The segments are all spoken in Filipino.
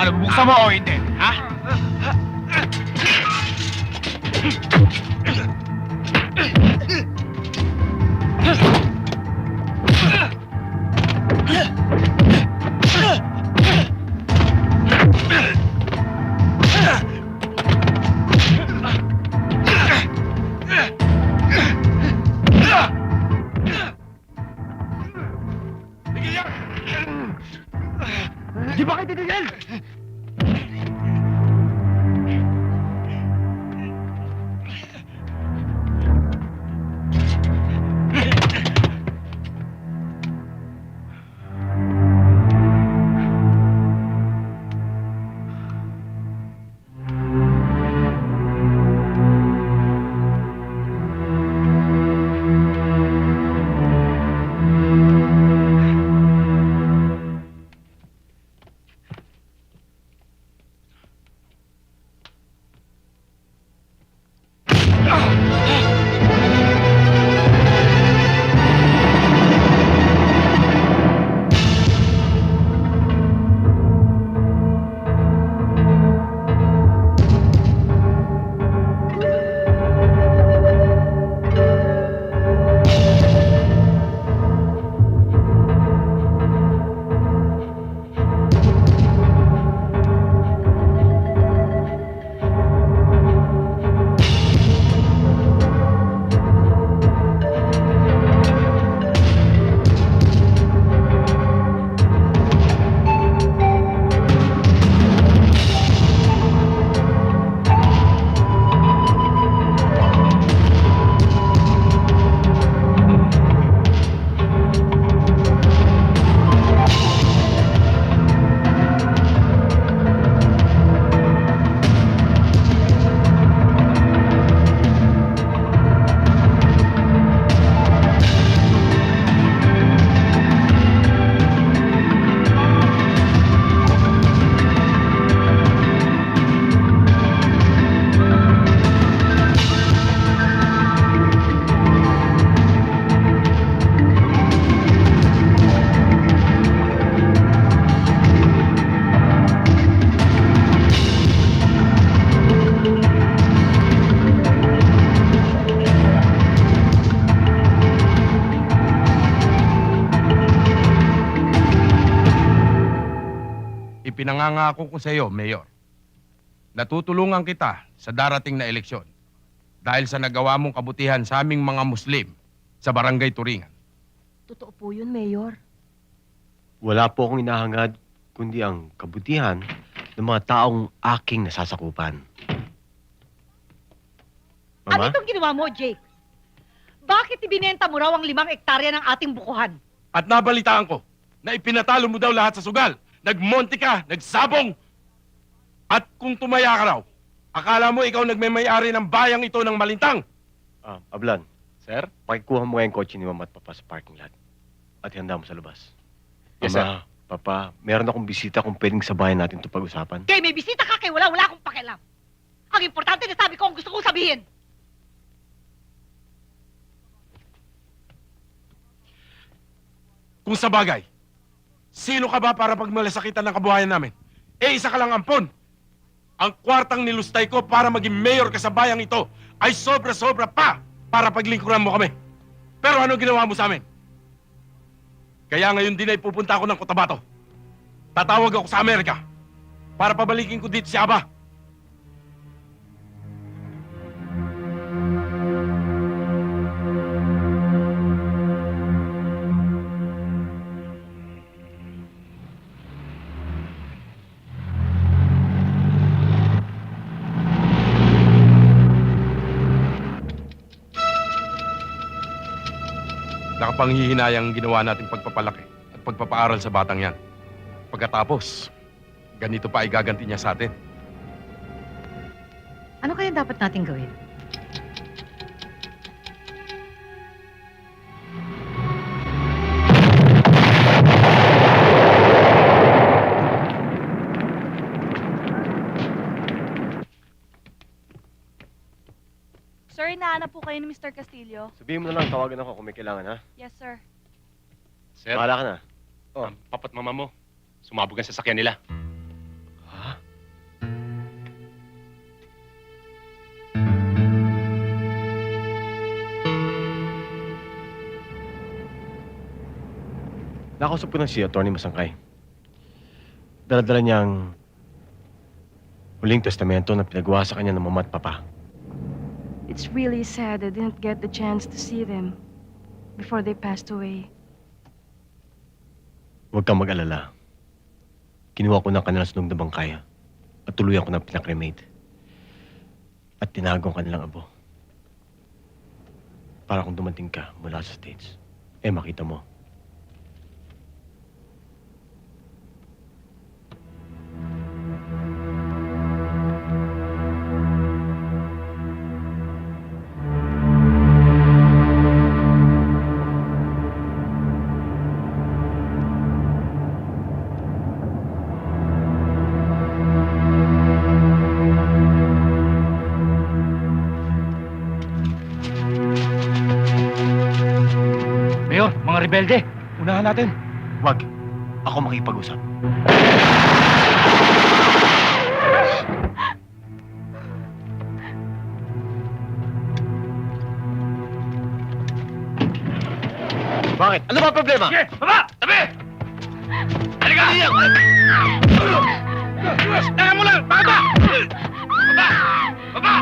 Ano, buksan mo o hindi? Ha? Di ba kayo titigil? Ipinangangako ko sa iyo, Mayor, natutulungan kita sa darating na eleksyon dahil sa nagawa mong kabutihan sa aming mga Muslim sa Barangay Turingan. Totoo po yun, Mayor. Wala po akong inahangad, kundi ang kabutihan ng mga taong aking nasasakupan. Ano Mama? itong ginawa mo, Jake? Bakit ibinenta mo raw ang 5 hektarya ng ating bukuhan? At nabalitaan ko na ipinatalo mo daw lahat sa sugal. Nagmonte ka, nagsabong. At kung tumaya ka raw, akala mo ikaw nagmay-ari ng bayang ito ng malintang. Ablan. Sir? Pakikuha mo ngayong kotse ni Mama at Papa sa parking lot. At handa mo sa labas. Yes, Mama, Papa, meron akong bisita kung pwedeng sabayan natin ito pag-usapan. Kaya may bisita ka kay wala akong pakialam. Ang importante na sabi ko ang gusto kong sabihin. Kung sa bagay, sino ka ba para pagmalasakitan ng kabuhayan namin? Isa ka lang ampon. Ang kwartang nilustay ko para maging mayor ka sa bayang ito ay sobra-sobra pa para paglingkuran mo kami. Pero ano ginawa mo sa amin? Kaya ngayon din ay pupunta ako ng Cotabato. Tatawag ako sa Amerika para pabalikin ko dito si Aba. Nakapanghihinayang ginawa nating pagpapalaki at pagpapaaral sa batang yan. Pagkatapos, ganito pa ay gaganti niya sa atin. Ano kaya dapat nating gawin? Sir, hinahanap po kayo ni Mr. Castillo. Sabihin mo na lang, tawagan ako kung may kailangan, ha? Yes, sir. Sir? Bahala ka na. Oh. Ang papat mama mo, sumabog ang sasakyan nila. Ha? Nakausap ko na si Atty. Masangkay. Dala-dala niyang huling testamento na pinagawa sa kanya ng mama at papa. It's really sad I didn't get the chance to see them before they passed away. Huwag kang mag-alala. Kinuha ko ng kanilang sunog na bangkay at tuluyan ko ng pinakremate. At tinago ang kanilang abo. Para kung dumating ka mula sa States, makita mo. Mayor, mga rebelde. Unahan natin. Huwag. Ako makipag-usap. Bakit? Ano ba problema? Sige, baba! Tabi! Halika! Teka mo lang! Baba! Baba! Baba!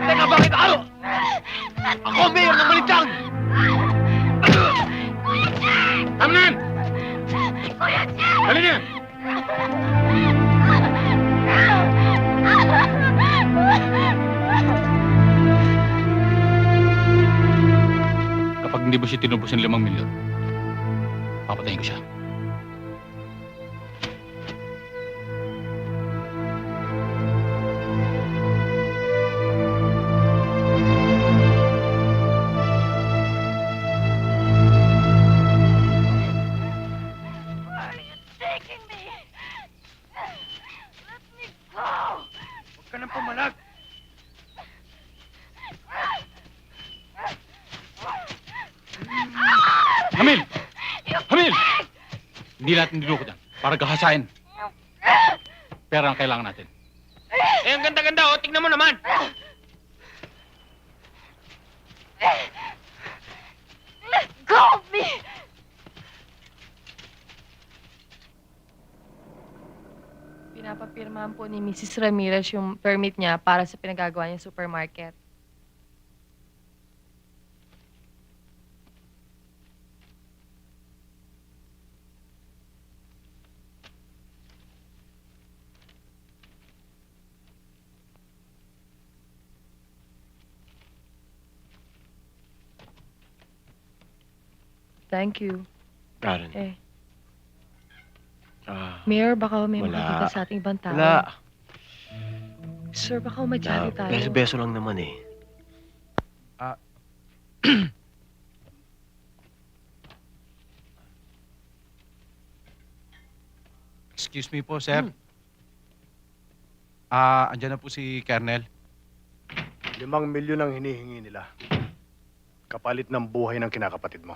Teka, bakit ako? Ako ang mayor ng Malintang! Tama na yan! Dali niya! Kapag hindi mo siya tinubos ng 5 milyon, papatayin ko siya. Huwag ka nang pumalag! Hamil! Hamil! Hindi natin dinukot yan. Para gahasain. Pera ang kailangan natin. Ang ganda-ganda, oh. Tingnan mo naman. Let go of me! Pinapapirmahan po ni Mrs. Ramirez yung permit niya para sa pinagagawa niyang supermarket. Thank you. Karen. Mayor, baka may Wala. makakita sa ating ibang tao. Wala. Sir, baka may chatty tayo. Beso-beso lang naman eh. Excuse me po, sir. Andyan na po si Colonel. 5 milyon ang hinihingi nila. Kapalit ng buhay ng kinakapatid mo.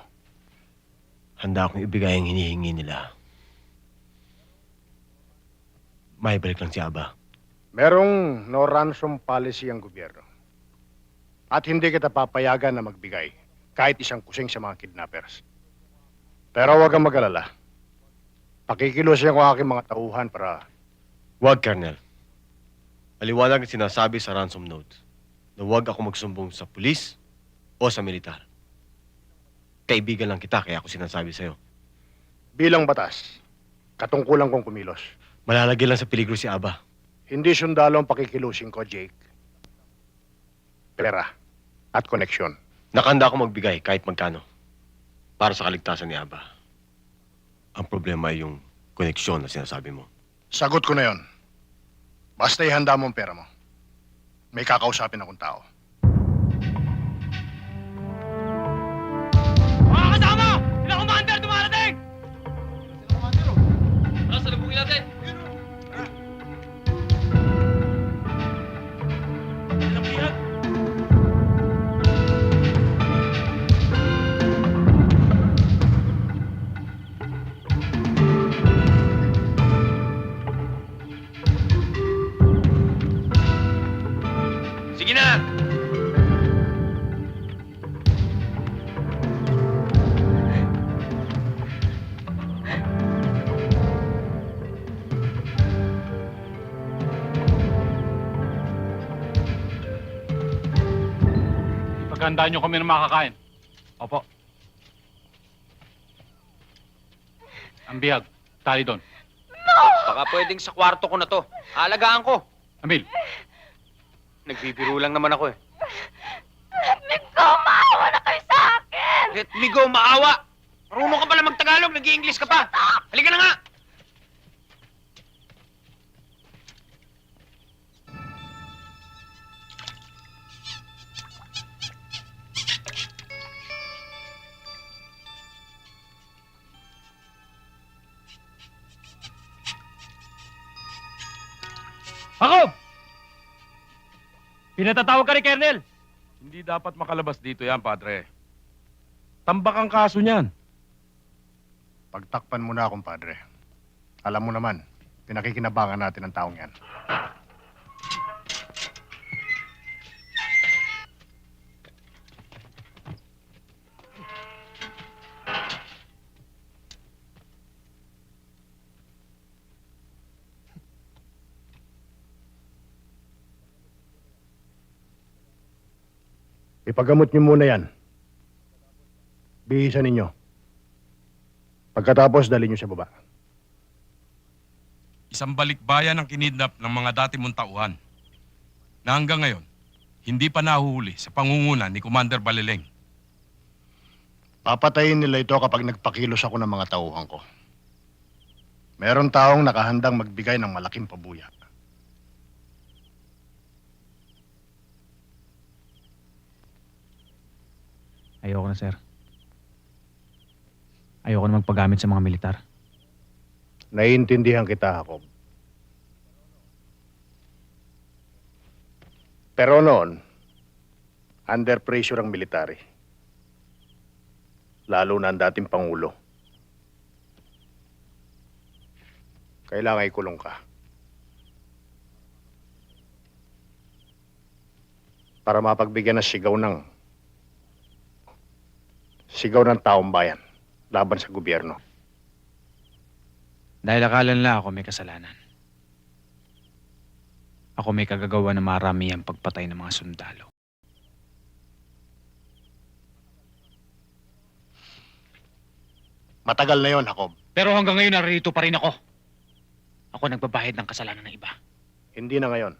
Handa akong ibigay ang hinihingi nila. May balik lang si Aba. Merong no ransom policy ang gobyerno. At hindi kita papayagan na magbigay kahit isang kusing sa mga kidnappers. Pero huwag kang mag-alala. Pakikilusin ko ang aking mga tauhan para Huwag, Colonel. Aliwanag ang sinasabi sa ransom note na huwag ako magsumbong sa pulis o sa militar. Kaibigan lang kita, kaya ako sinasabi sa'yo. bilang batas, katungkulan kong kumilos. Malalagay lang sa peligro si Aba. Hindi sundalo ang pakikilusin ko, Jake. Pera at koneksyon. Nakanda ako magbigay kahit magkano para sa kaligtasan ni Aba. Ang problema ay yung koneksyon na sinasabi mo. Sagot ko na yon. Basta ihanda mo ang pera mo. May kakausapin akong tao. Mga kasama! Sila commander dumarating! Tara, salubungin natin! Paghandaan nyo kami ng makakain. Opo. Ang bihag, tali doon. Baka pwedeng sa kwarto ko na to. Aalagaan ko. Ambil, Nagbibiro lang naman ako eh. Let me go! Maawa na kayo sa akin! Let me go, maawa! Marunong ka pala mag-Tagalog, nag-i-English ka pa. Halika na nga! Jacob! Pinatatawag ka ni Kernel. Hindi dapat makalabas dito yan, Padre. Tambak ang kaso niyan. Pagtakpan mo na, kumpadre. Alam mo naman, pinakikinabangan natin ang taong yan. Ipagamot niyo muna yan. Bihisan ninyo. Pagkatapos, dali niyo sa baba. Isang balikbayan ang kinidnap ng mga dati mong tauhan na hanggang ngayon, hindi pa nahuhuli sa pangunguna ni Commander Balileng. Papatayin nila ito kapag nagpakilos ako ng mga tauhan ko. Meron taong nakahandang magbigay ng malaking pabuya. Ayoko na, sir. Ayoko na magpagamit sa mga militar. Naiintindihan kita, Jacob. Pero noon, under pressure ang military. Lalo na ang dating Pangulo. Kailangan ikulong ka. Para mapagbigyan ng sigaw ng taong bayan laban sa gobyerno. Dahil akala nila ako may kasalanan. Ako may kagagawa na marami ang pagpatay ng mga sundalo. Matagal na yon, Jacob. Pero hanggang ngayon narito pa rin ako. Ako nagbabayad ng kasalanan ng iba. Hindi na ngayon.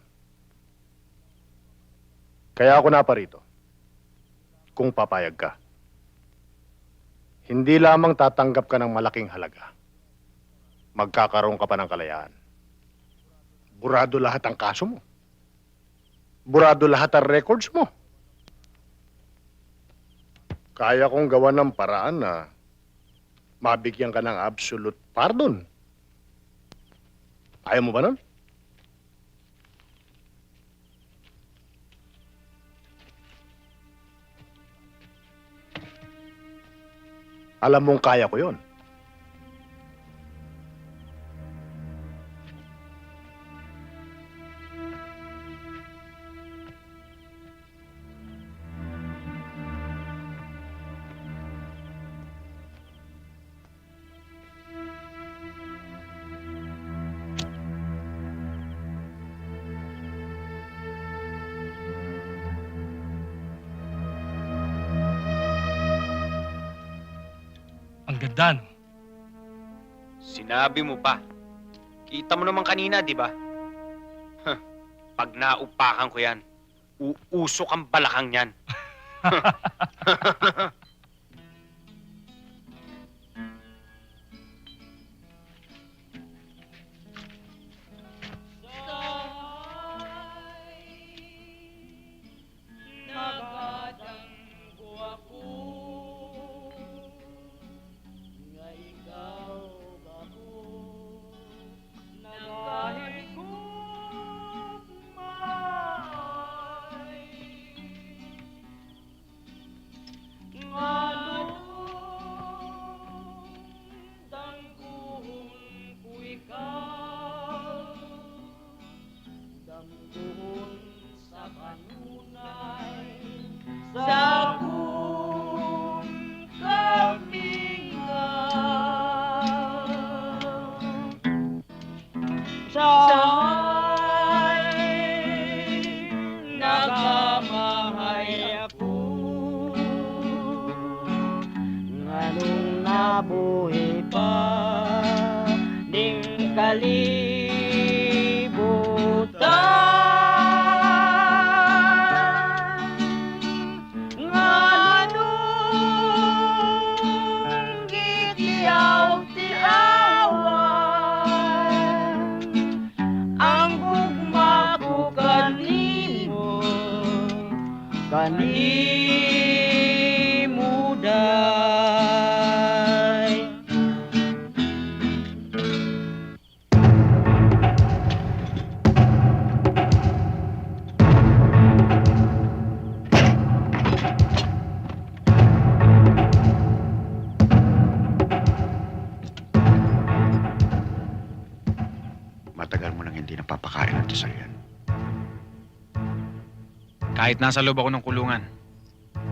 Kaya ako naparito. Kung papayag ka. Hindi lamang tatanggap ka ng malaking halaga. Magkakaroon ka pa ng kalayaan. Burado lahat ang kaso mo. Burado lahat ang records mo. Kaya kong gawa ng paraan na mabigyan ka ng absolute pardon. Ayaw mo ba nun? Alam mong kaya ko yon. Ang ganda, no? Sinabi mo pa. Kita mo naman kanina, di ba? Huh, pag naupakan ko yan, uusok ang balakang yan. mabuhi pa ning kalibutan nganong gitiyaw ti awan ang gugma ko kanimo day. Matagal mo nang hindi napapakain ng dasal yan. Kahit nasa loob ako ng kulungan,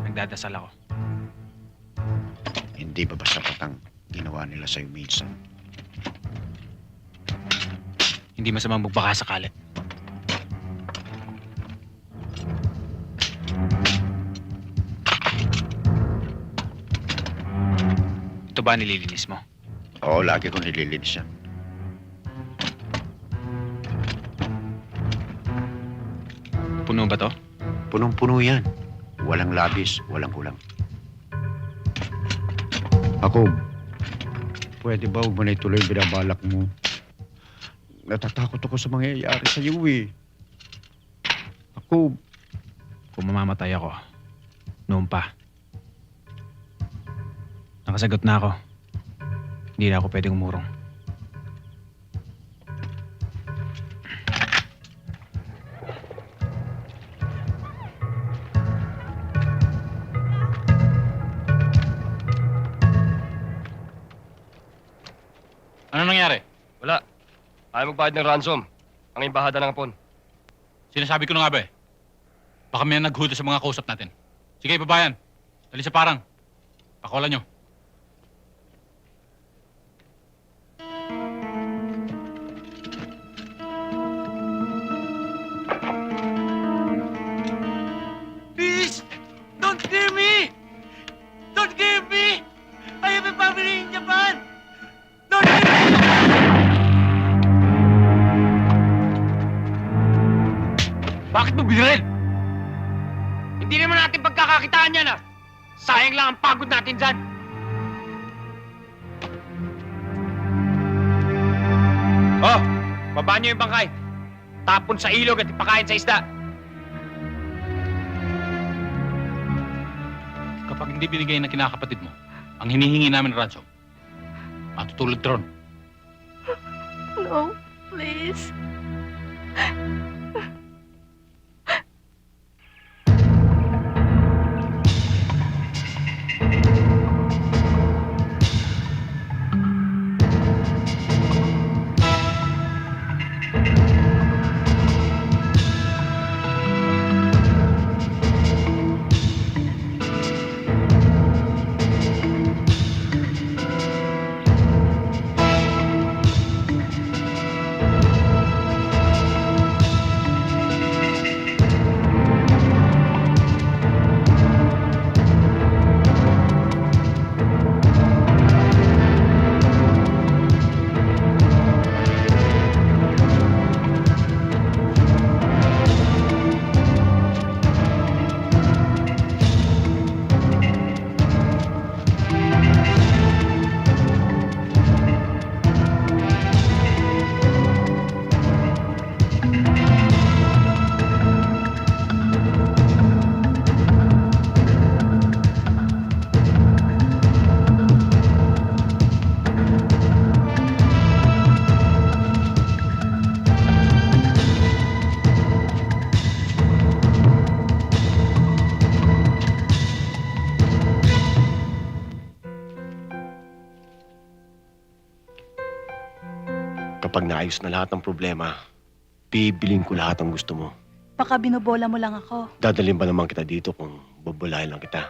nagdadasal ako. Hindi ba sapat ang ginawa nila sa'yo minsan? Hindi masamang magbaka sakali. Ito ba nililinis mo? Oo, lagi kong nililinis yan. Puno ba to? Punong-puno yan. Walang labis, walang kulang. Ako, pwede ba huwag mo na ituloy yung binabalak mo? Natatakot ako sa mangyayari sa iyo eh. Ako, Kung mamamatay ako, noon pa. Nakasagot na ako. Hindi na ako pwedeng umurong. Ano nangyari? Wala. Ayaw magbayad ng ransom. Ang imbahada ng Hapon. Sinasabi ko na nga ba eh. Baka may naghudo sa mga kausap natin. Sige, babayan. Dali sa parang. Pakawalan nyo. Please, don't kill me! Don't kill me! I have a family in Japan! Don't kill me! Bakit mo binaril? Hindi naman natin pagkakakitaan yan ah. Sayang lang ang pagod natin dyan. Oh, baba niyo yung bangkay. Tapon sa ilog at ipakain sa isda. Kapag hindi binigay ng kinakapatid mo, ang hinihingi namin ransom, matutulad tron. No, please. Kapag naayos na lahat ng problema, bibiling ko lahat ng gusto mo. Baka binobola mo lang ako. Dadalhin ba naman kita dito kung babulahin lang kita?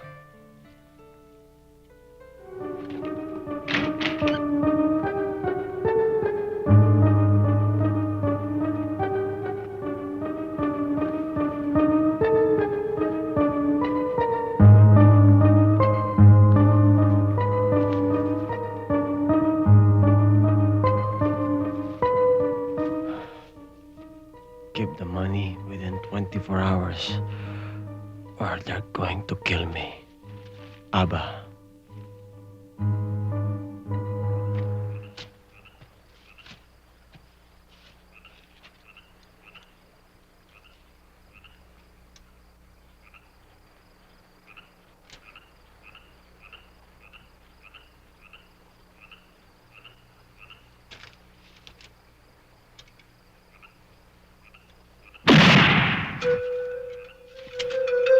us or they're going to kill me. Aba.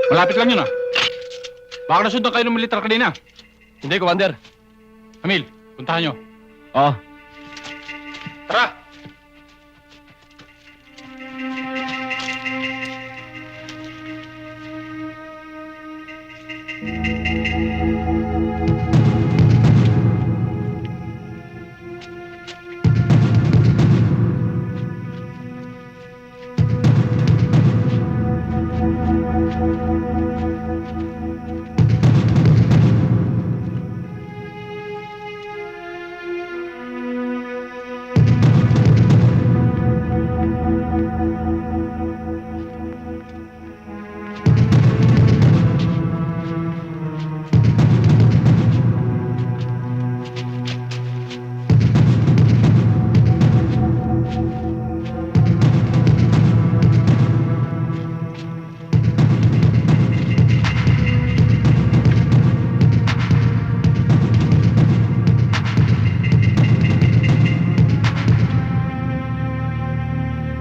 Malapit lang yun ah. Baka nasundan kayo ng militar kanina. Hindi, Commander. Hamil, puntahan nyo. Oo. Tara!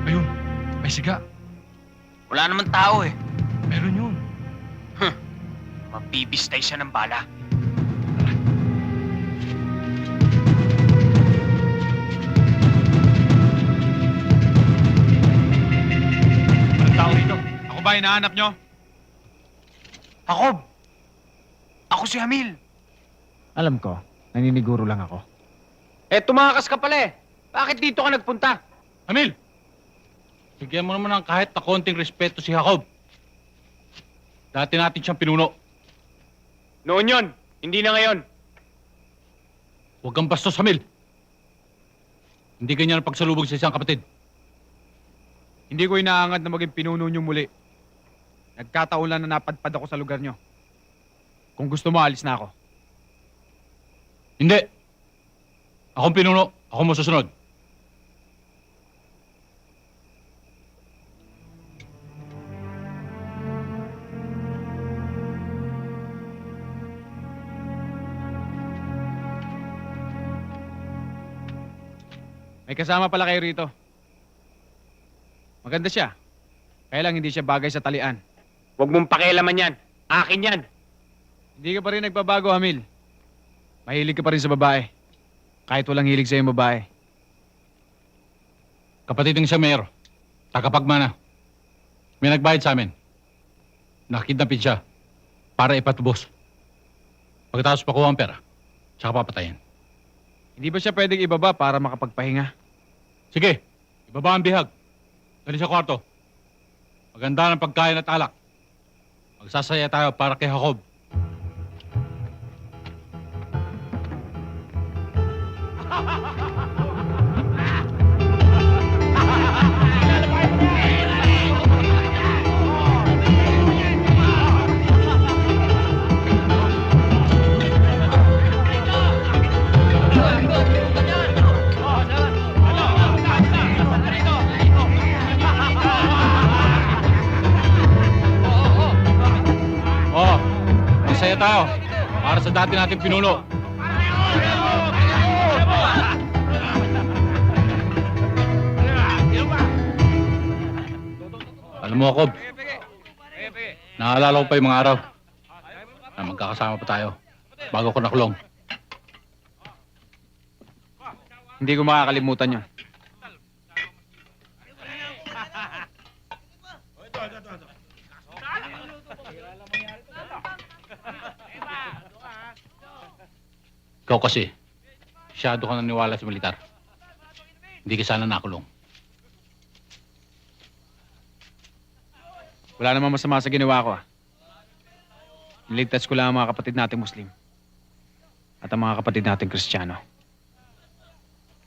Ayun, may siga. Wala naman tao eh. Meron yun. Mabibistay siya ng bala. Walang tao rito. Ako ba hinahanap nyo? Jacob! Ako si Hamil. Alam ko, naniniguro lang ako. Eh, tumakas ka pala eh. Bakit dito ka nagpunta? Hamil! Bigyan mo naman ng kahit na konting respeto si Jacob. Dati natin siyang pinuno. Noon yon, hindi na ngayon. Huwag kang bastos, Hamil. Hindi ganyan ang pagsalubog sa isang kapatid. Hindi ko inaangad na maging pinuno niyo muli. Nagkataon lang na napadpad ako sa lugar niyo. Kung gusto mo, alis na ako. Hindi. Akong pinuno. Ako mo susunod. May kasama pala kayo rito. Maganda siya. Kaya lang hindi siya bagay sa talian. Huwag mong pakialaman yan. Akin yan. Hindi ka pa rin nagbabago, Hamil. Mahilig ka pa rin sa babae. Kahit walang hilig sa'yo yung babae. Kapatid ng isang mayor. Tagapagmana. May nagbayad sa amin. Nakidnapin siya. Para ipatubos. Pagkatapos pakuha ang pera. Tsaka papatayin. Hindi ba siya pwedeng ibaba para makapagpahinga? Sige. Ibaba ang bihag. Dali sa kwarto. Maganda ng pagkain at alak. Magsasaya tayo para kay Jacob. Oh, masaya tayo. Para sa dati nating pinuno. Alam mo, Jacob, naalala ko pa yung mga araw na magkakasama pa tayo bago ko nakulong. Hindi ko makakalimutan yun. Ikaw kasi, masyado ka naniwala sa militar. Hindi ka sana nakulong. Wala namang masama sa ginawa ko, ah. Niligtas ko lang ang mga kapatid nating Muslim. At ang mga kapatid nating Kristiyano.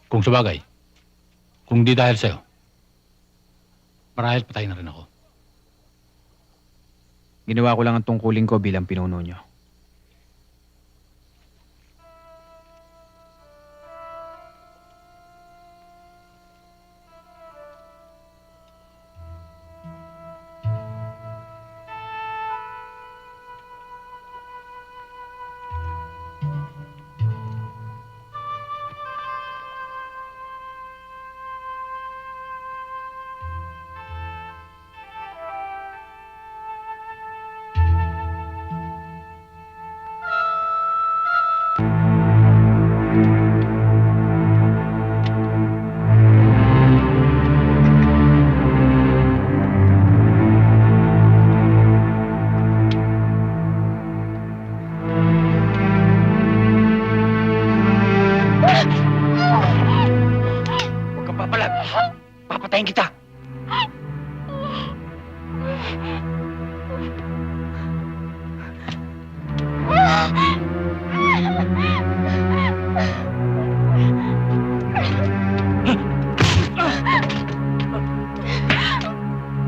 Kung sabagay, kung di dahil sa'yo, marahil patay na rin ako. Ginawa ko lang ang tungkulin ko bilang pinuno nyo. Huwag kang papalag. Papatayin kita.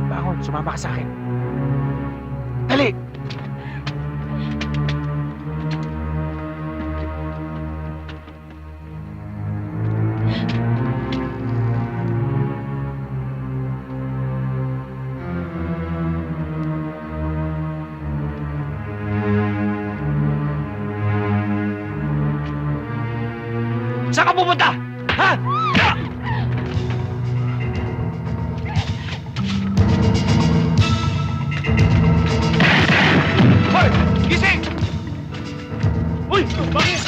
Bangon, sumama ka sa akin. Dali! Saan ka pupunta? Ha? Hoy! Gising! Uy! Bakit?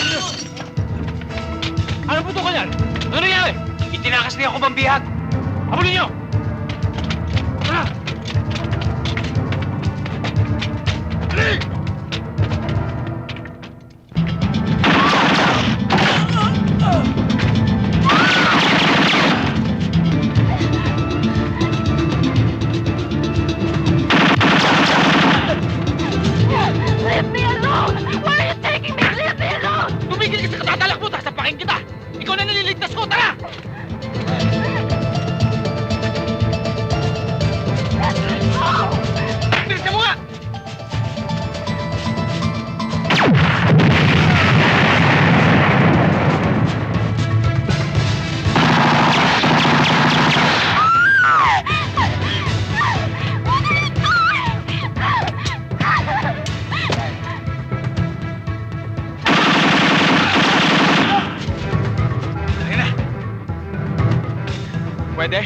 Ano po ito kanyan? Ano nangyari? Itinakas niya ako bambihag. Habulin niyo! Tara! Leave me alone! Where are you taking me? Leave me alone! Tumigil ka sa katatalak mo! Tasapakin kita! Ikaw na naliligtas ko! Tara! Bilisan mo nga! Dali na! Pwede?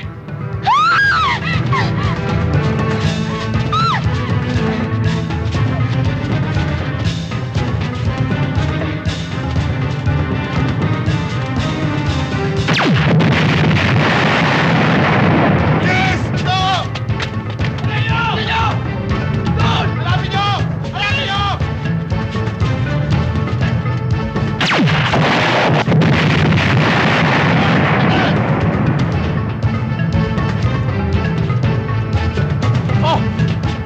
Oh!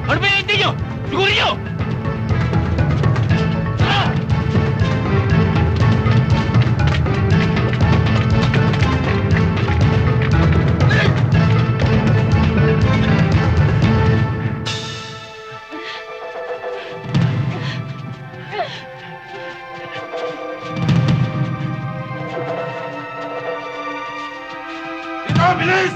Ano ba yung nyo? Sigurin nyo! Tara! Dito, bilis!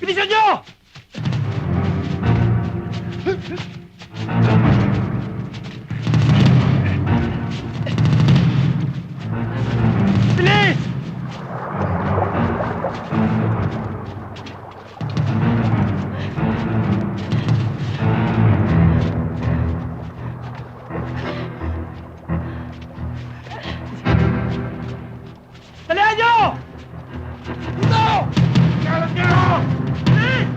Bilisan nyo! Bilis! Dalihan nyo! Dito! Kalat nyo! Bilis!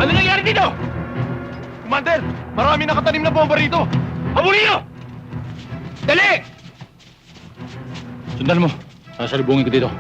Ano nangyari dito? Commander, marami nakatanim na bomba rito. Habulin nyo! Dali! Sundan mo. Sasalubungin ko dito.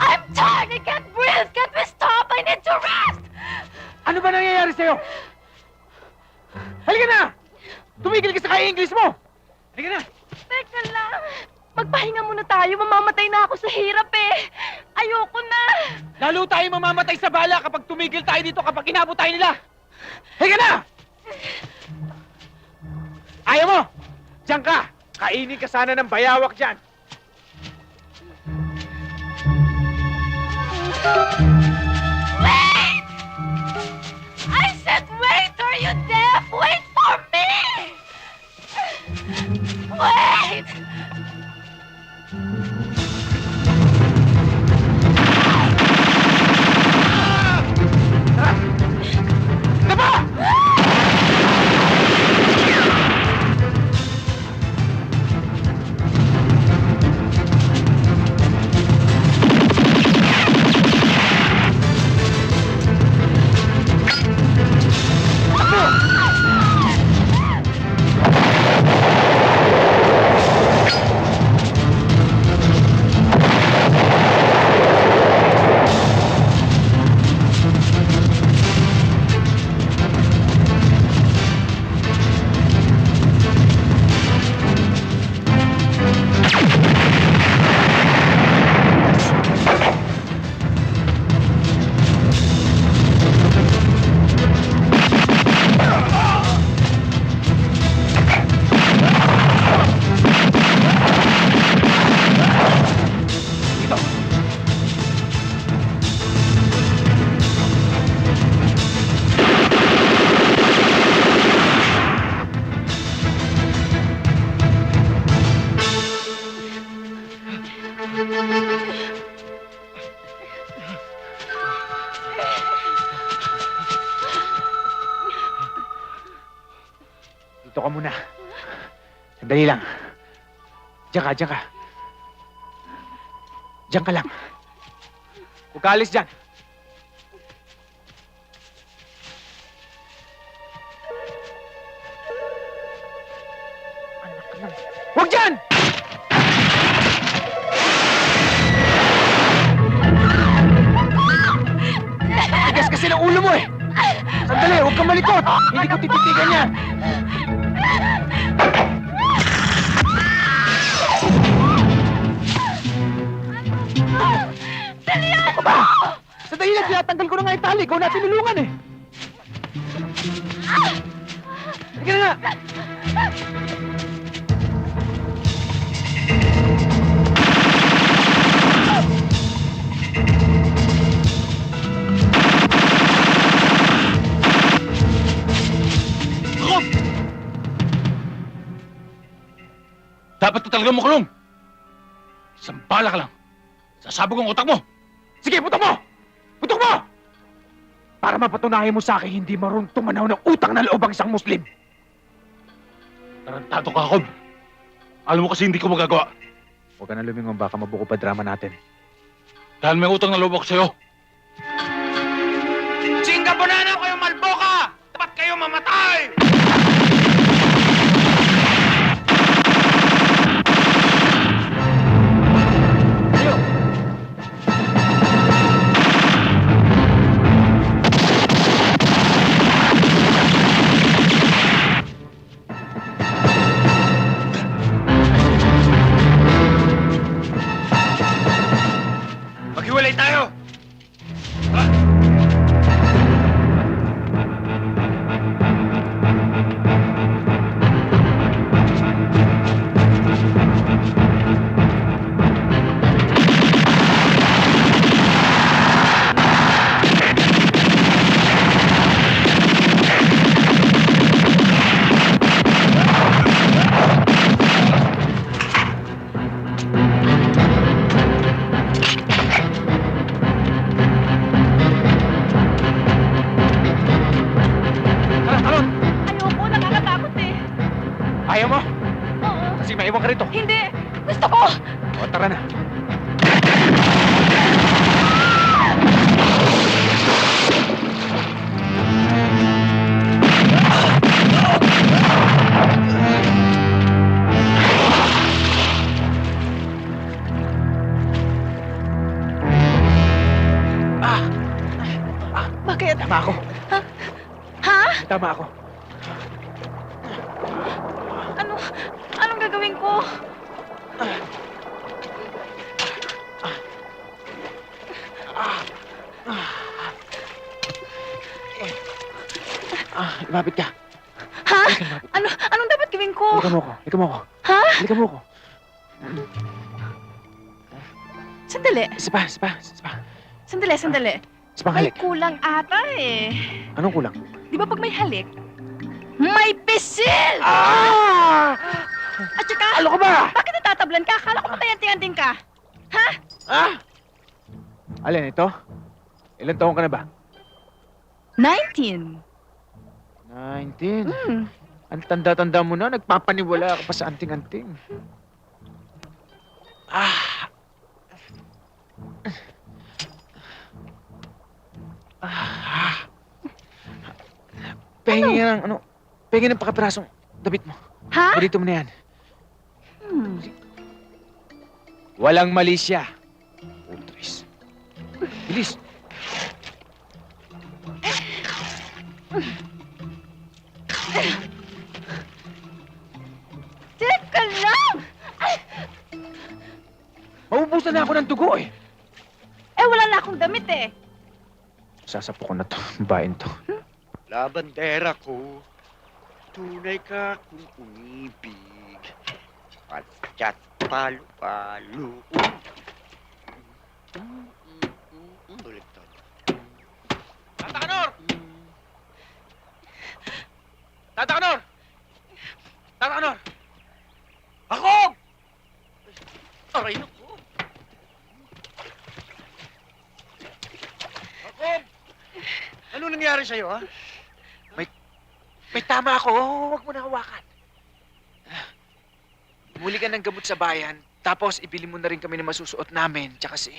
I'm tired! I can't breathe! Can't we stop? I need to rest! Ano ba nangyayari sa'yo? Halika na! Tumigil ka sa kaya-English mo! Halika na! Teka lang. Magpahinga muna tayo. Mamamatay na ako sa hirap eh. Ayoko na. Lalo tayo mamamatay sa bala kapag tumigil tayo dito kapag inabot tayo nila! Halika na! Ayaw mo! Diyan ka! Kainin ka sana ng bayawak dyan! Wait! I said wait! Are you deaf? Wait for me! Wait! Dito ka muna. Sandali lang. Diyan ka, diyan ka. Diyan ka lang. Huwag ka alis dyan. Anak ng... Huwag dyan! Tigas kasi ng ulo mo eh! Sandali, huwag kang malikot! Hindi ko tititigan yan! Ano ka ba? Sandali lang, tinatanggal ko na nga yung tali. Ikaw na tinulungan eh. Halika na nga! Dapat ka talaga makulong. Isang bala ka lang. Sasabog ang utak mo. Sige, putok mo! Putok mo! Para mapatunayan mo sa akin hindi marunong tumanaw ng utang na loob ang isang Muslim. Tarantado ka, Jacob. Alam mo kasi hindi ko magagawa. Huwag ka na lumingon, baka mabuko pa drama natin. Dahil may utang na loob ako sa'yo. Singgaponano kayo, Malboka! Dapat kayo mamatay! Maghiwalay tayo! Maiwan ka rito. Hindi! Gusto ko! O, tara na. Bakit? Tama ako. Ha? Tama ako. Ano? Anong gagawin ko? Lumapit ka. Ha? Anong dapat gawin ko? Halika mo ako. Halika mo ako. Ha? Halika mo ako. Sandali. Isa pa, isa pa, isa pa. Sandali. Isa pang May halik. kulang ata eh. Anong kulang? Di ba pag may halik, may pisil! Ah! At saka, Ano ka ba? bakit natatablan ka? Akala ko matayanting-anting ka. Ha? Ah! Alin, ito? Ilan taon ka na ba? 19. 19. Hmm. Ang tanda-tanda mo na, nagpapaniwala ka pa sa anting-anting. Ah! Ah! Pahingi nga ng, pahingi ng pakapirasong damit mo. Ha? Dito mo na yan. Hmm. Walang mali siya. Utris. Bilis. Teka lang! Maubusan na ako ng dugo eh. Eh, wala na akong damit eh. Sasapo ko na to. Babaeng to. Labandera ko, tunay ka kung umibig. Patsyat palu-palu. Baliktad. Tata Kanor! Tata Kanor! Tata Kanor! Ako! Aray naku! Jacob! Ano nangyari sa'yo, ha? May tama ako. Huwag mo na hawakan. Muli ka ng gamot sa bayan, tapos ibili mo na rin kami ng masusuot namin, tsaka si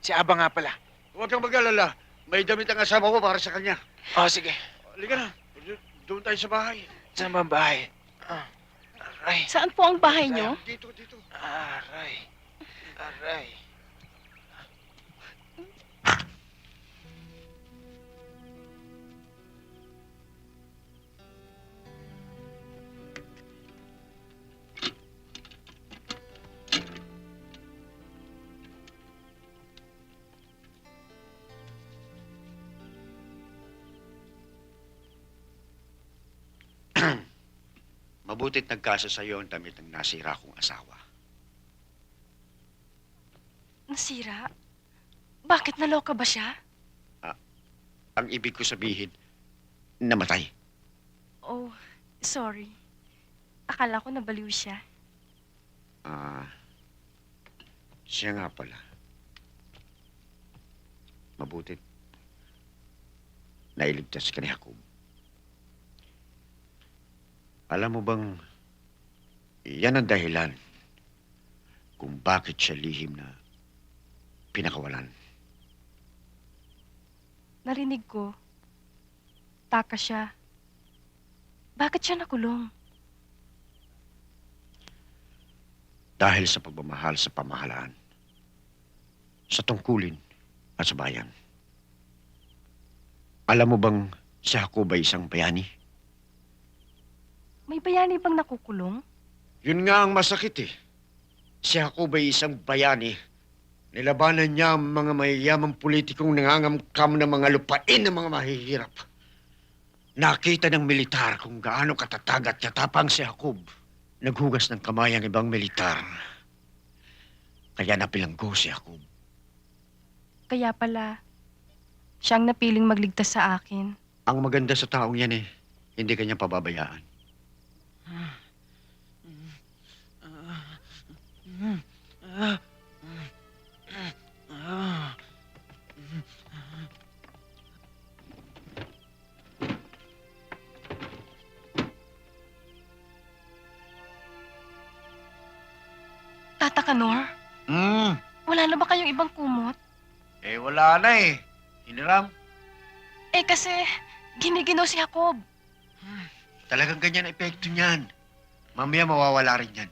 Aba nga pala. Huwag kang mag-alala. May damit ang asawa ko para sa kanya. Oh, sige. Halika na. Doon tayo sa bahay. Saan ba ang bahay? Aray. Saan po ang bahay niyo? Dito. Aray. Aray. Mabutit nagkasa sa'yo ang damit ng nasira kong asawa. Nasira? Bakit naloka ba siya? Ang ibig ko sabihin, namatay. Oh, sorry. Akala ko nabaliw siya. Siya nga pala. Mabutit. Nailigtas ka ni Jacob. Alam mo bang, yan ang dahilan kung bakit siya lihim na pinakawalan. Narinig ko. Taka siya. Bakit siya nakulong? Dahil sa pagmamahal sa pamahalaan, sa tungkulin at sa bayan. Alam mo bang si Jacob ay isang bayani? May bayani bang nakukulong? Yun nga ang masakit eh. Si Jacob ay isang bayani. Nilabanan niya ang mga mayayamang politikong nangangamkam ng mga lupain ng mga mahihirap. Nakita ng militar kung gaano katatag at katapang si Jacob. Naghugas ng kamay ang ibang militar. Kaya napilanggo si Jacob. Kaya pala, siyang napiling magligtas sa akin. Ang maganda sa taong yan eh, hindi kanya pababayaan. Tata Kanor, wala na ba kayong ibang kumot? Wala na eh. Hiniram. Kasi giniginaw si Jacob. Talagang ganyan ang epekto niyan. Mamaya mawawala rin yan.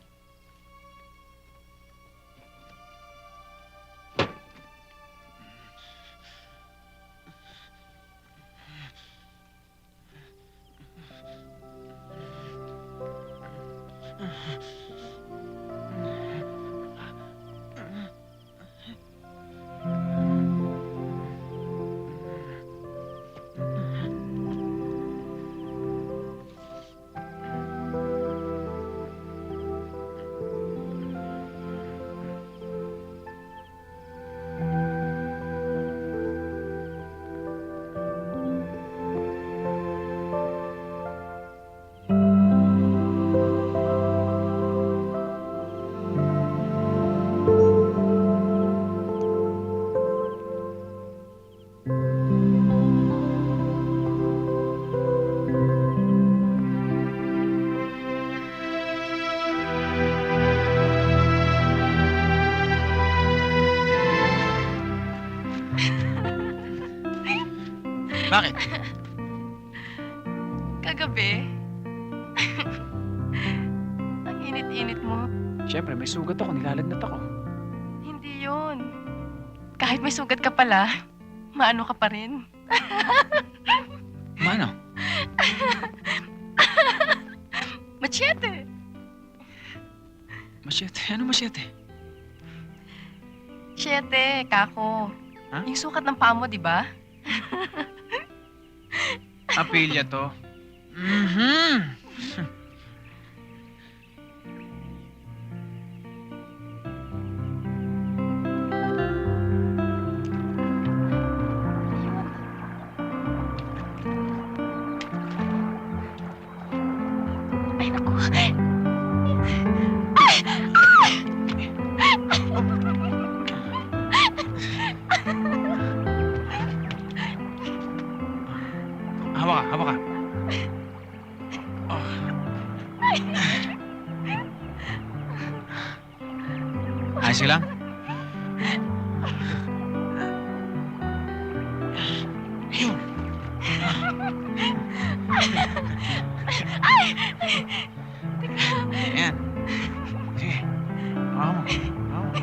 Bakit? Kagabi. Ang init-init mo. Siyempre, may sugat ako. Nilalagnat ako. Hindi yun. Kahit may sugat ka pala, maano ka pa rin. Mano? Machete. Masyete? Ano masyete? Machete, kako. Ha? Yung sukat ng paa mo, di ba? Apilya to. Mhm. Ay, naku. Hawa ka, hawa ka. Ayos ka lang? Ayan. Sige. Hawa mo. Hawa mo.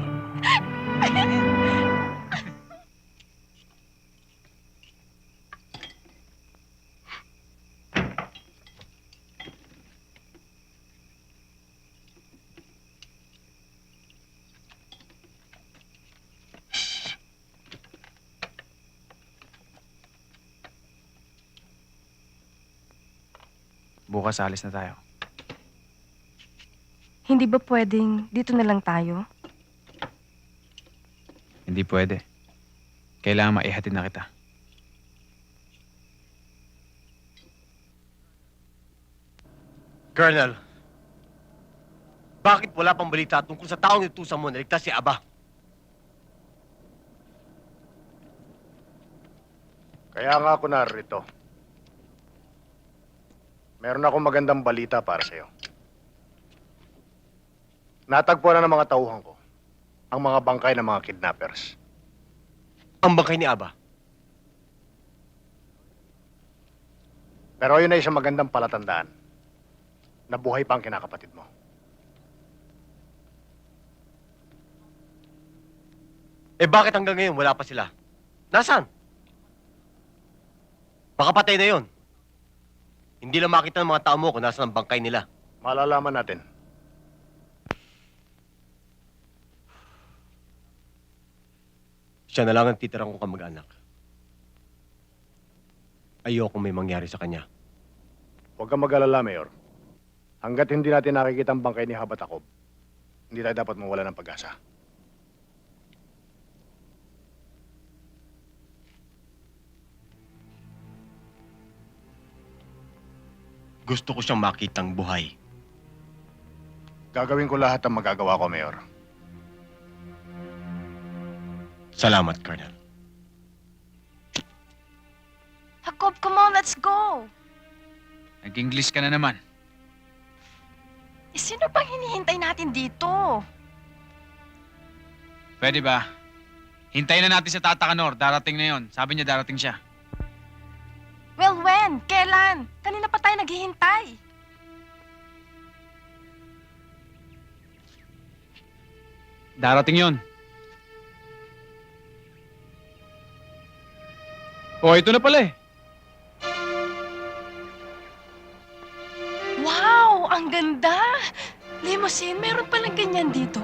Bukas alis na tayo. Hindi ba pwedeng dito na lang tayo? Hindi pwede. Kailangan maihatid na kita. Colonel, bakit wala pang balita tungkol sa taong inutusan mo na ligtas si Aba? Kaya nga ako narito. Meron akong magandang balita para sa'yo. Natagpuan na ng mga tauhan ko ang mga bangkay ng mga kidnappers. Ang bangkay ni Aba. Pero yun ay isang magandang palatandaan na buhay pa ang kinakapatid mo. Bakit hanggang ngayon wala pa sila? Nasaan? Baka patay na yon. Hindi lang makita ng mga tao mo kung nasaan ang bangkay nila. Malalaman natin. Siya na lang ang titirang kong kamag-anak. Ayoko may mangyari sa kanya. Huwag kang mag-alala, Mayor. Hanggat hindi natin nakikita ang bangkay ni Habat Jacob, hindi tayo dapat mawala ng pag-asa. Gusto ko siyang makitang buhay. Gagawin ko lahat ang magagawa ko, Mayor. Salamat, Colonel. Jacob, come on, let's go. Nag-English ka na naman. Sino bang hinihintay natin dito? Pwede ba? Hintayin na natin si Tata Kanor. Darating na yon. Sabi niya darating siya. Well, when? Kailan? Kanina pa tayo naghihintay. Darating yon. Oh, ito na pala eh. Wow! Ang ganda! Limousine, meron palang ganyan dito?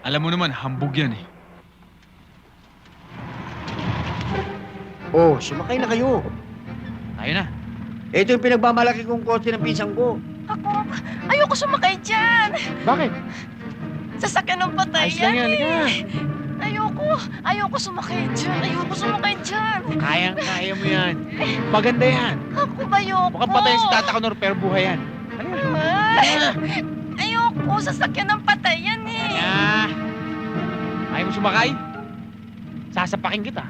Alam mo naman, hambog yan eh. Oh, sumakay na kayo. Tayo na. Ito yung pinagmamalaki kong kotse ng pisang ko. Ako, ayoko sumakay dyan! Bakit? Sasakyan ng patay Ayos lang yan, eh. Ayoko sumakay dyan. Kaya mo yan. Maganda yan. Ako ba ayoko? Mukhang patay si Tata Kanor pero buhay yan. Ayoko, sasakyan ng patay yan eh. Kaya, ayaw mo sumakay? Sasapakin kita.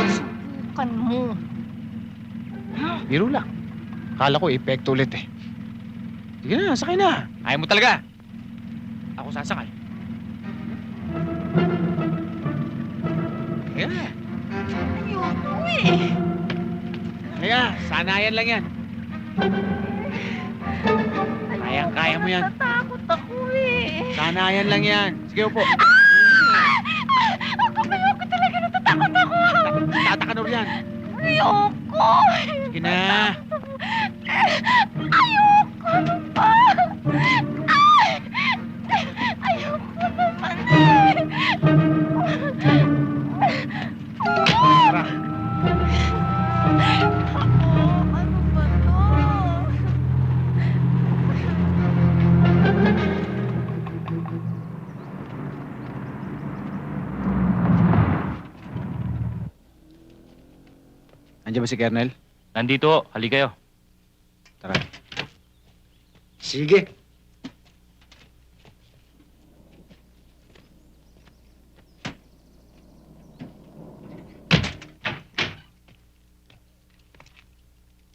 Subukan mo. Biro lang. Kala ko epekto ulit eh. Sige na, sakay na. Ayaw mo talaga. Ako sasakay. Kaya na. Ayoko eh. Kaya, sanayan lang yan. Kaya mo yan. Natatakot ako eh. Sanayan lang yan. Sige, upo. Ayoko talaga, natatakot ako. Tata Kanor yan. Ayoko. Sige na. Ayoko na ba? Ayoko naman eh. Tara. Ano ba to? Andiyan ba si Kernel? Nandito, hali kayo. Tara. Sige.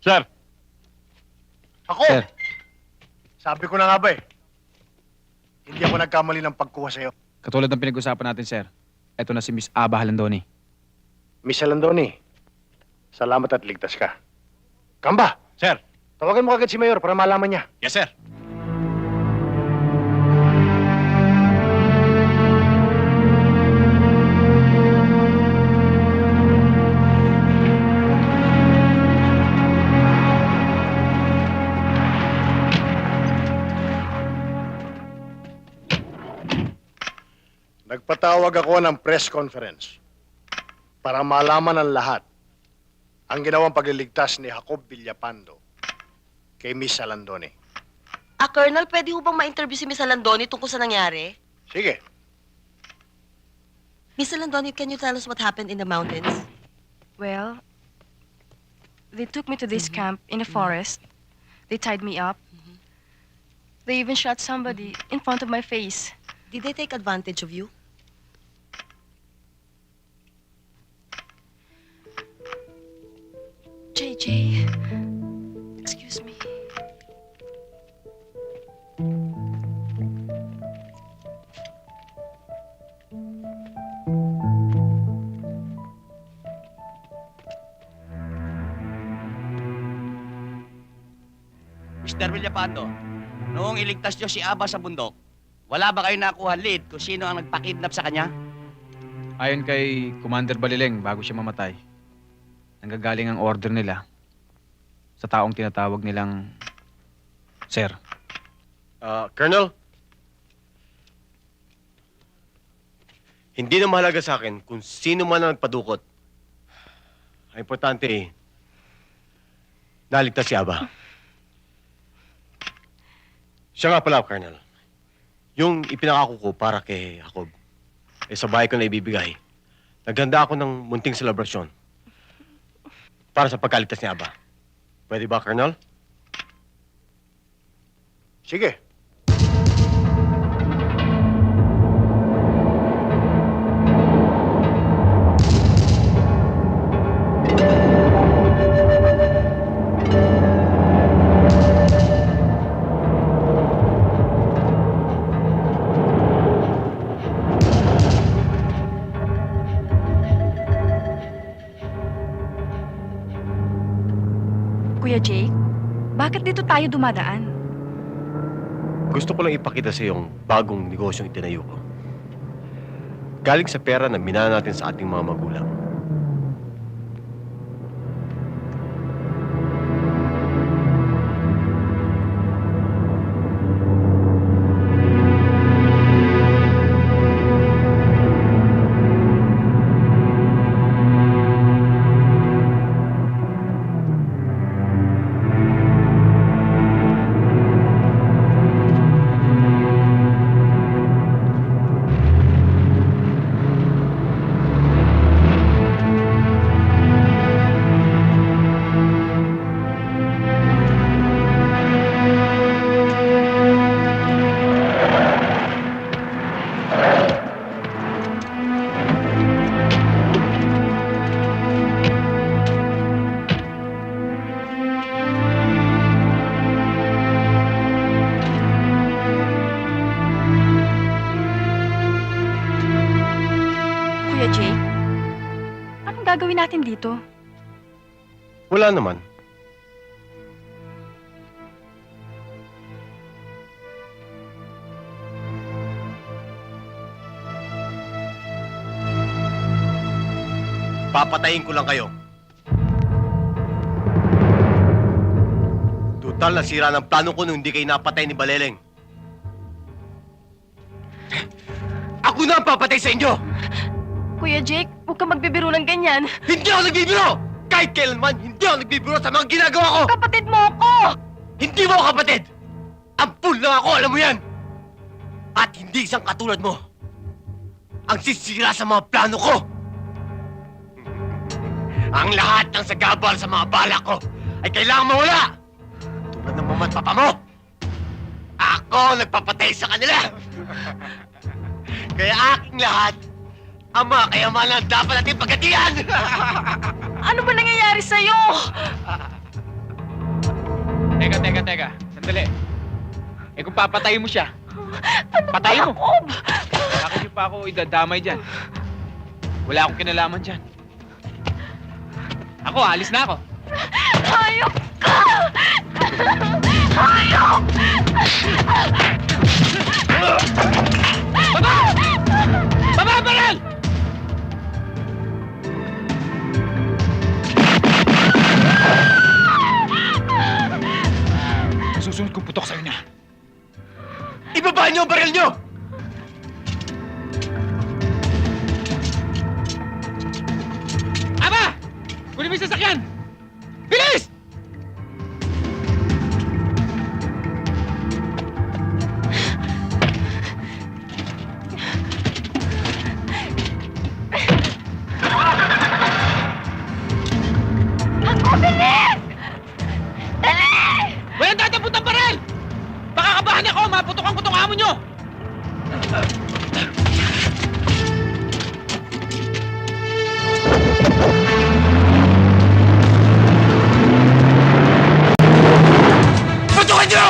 Sir! Ako! Sir. Sabi ko na nga ba eh. Hindi ako nagkamali ng pagkuha sa'yo. Katulad ng pinag-usapan natin, sir. Ito na si Miss Aba Halandoni. Miss Alandoni, salamat at ligtas ka. Kamba! Sir! Tawagan mo agad si Mayor para malaman niya. Yes, sir. Nagpatawag ako ng press conference para malaman ng lahat ang ginawang pagliligtas ni Jacob Villapando kay Miss Alandoni. Colonel, pwede ho bang ma-interview si Miss Alandoni tungkol sa nangyari? Sige. Miss Alandoni, can you tell us what happened in the mountains? Well, they took me to this camp in the forest. They tied me up. They even shot somebody in front of my face. Did they take advantage of you? JJ, excuse me. Mr. Villapando, noong iligtas niyo si Aba sa bundok, wala ba kayo nakuha lead kung sino ang nagpakidnap sa kanya? Ayon kay Commander Balileng, bago siya mamatay, nanggagaling ang order nila sa taong tinatawag nilang Sir. Colonel? Hindi na mahalaga sa akin kung sino man ang nagpadukot. Ang importante eh, naligtas si Aba. Siya nga pala, Colonel. Yung ipinangako ko para kay Jacob, sa bahay ko na ibibigay. Naghanda ako ng munting selebrasyon para sa pagkaligtas ni Aba. Pwede ba, Colonel? Sige. Kuya Jake, bakit dito tayo dumadaan? Gusto ko lang ipakita sa yung bagong negosyong itinayo ko. Galing sa pera na minana natin sa ating mga magulang. Kuya Jake, anong gagawin natin dito? Wala naman. Papatayin ko lang kayo. Total, nasira ng plano ko nung hindi kayo napatay ni Baleleng. Ako na ang papatay sa inyo! Kuya Jake, huwag ka magbibiro ng ganyan. Hindi ako nagbibiro! Kahit kailanman, hindi ako nagbibiro sa mga ginagawa ko! Kapatid mo ako! Hindi mo ako kapatid! Ampun lang ako, alam mo yan! At hindi isang katulad mo ang sisira sa mga plano ko! Ang lahat ng sagabal sa mga balak ko ay kailangang mawala! Tulad ng mama at papa mo! Ako ang nagpapatay sa kanila! Kaya aking lahat ang mga kayamanan dapat natin pagkatiyan! Ano ba nangyayari sa'yo? Teka. Sandali. Eh kung papatayin mo siya, patayin mo. Bakit niyo pa ako idadamay dyan? Wala akong kinalaman dyan. Ako, alis na ako. Hayop ka! Hayop! Baba! Baba, Barel! Susunod kong putok sa'yo na. Ibaba niyo ang baril niyo! Aba! Kunin mo yung sasakyan! Bilis! Ako, bilis! Dali! Walang tatapot ng baril! Baka kabahan ako! Maputokan ko tong amo nyo! Putukan niyo!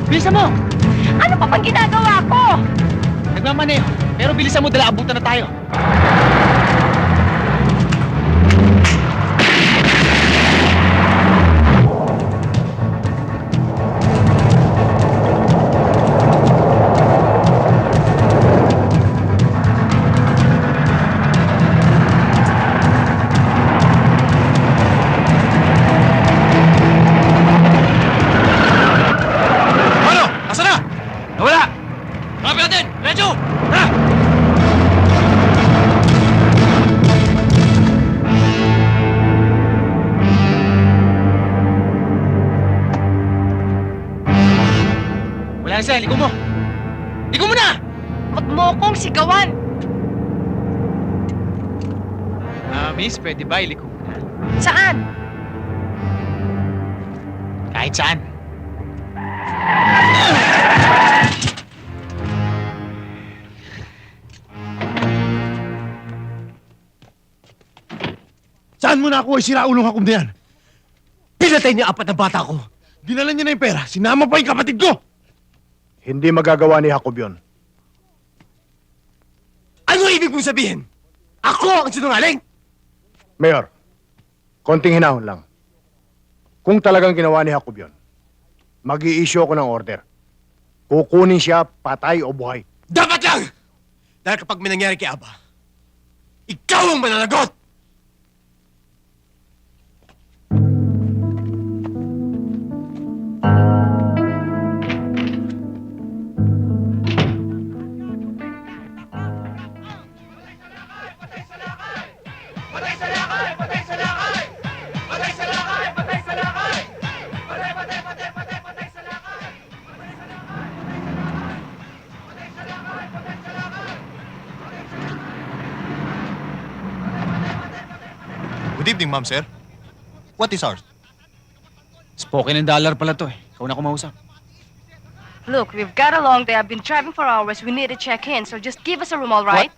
Bilisan mo! Ano pa bang ginagawa ko? Nagmamaneho. Pero bilisan mo, dala abutan na tayo. Ansel, liko mo! Liko mo na! Huwag mo kong sigawan! Miss, pwede ba iliko mo na? Saan? Kahit saan. Saan mo nakuha yung siraulong hakom na yan? Pinatay niya 4 na bata ko. Dinala niya na yung pera. Sinama pa yung kapatid ko. Hindi magagawa ni Jacob yun. Ano ibig mong sabihin? Ako ang sinungaling? Mayor, konting hinahon lang. Kung talagang ginawa ni Jacob yun, mag-i-issue ako ng order. Kukunin siya, patay o buhay. Dapat lang! Dahil kapag may nangyari kay Aba, ikaw ang mananagot! Good evening, ma'am, sir. What is ours? Spoken in dollar pala to eh. Ikaw na kumausap. Look, we've got a long day. I've been driving for hours. We need to check in, so just give us a room, all right?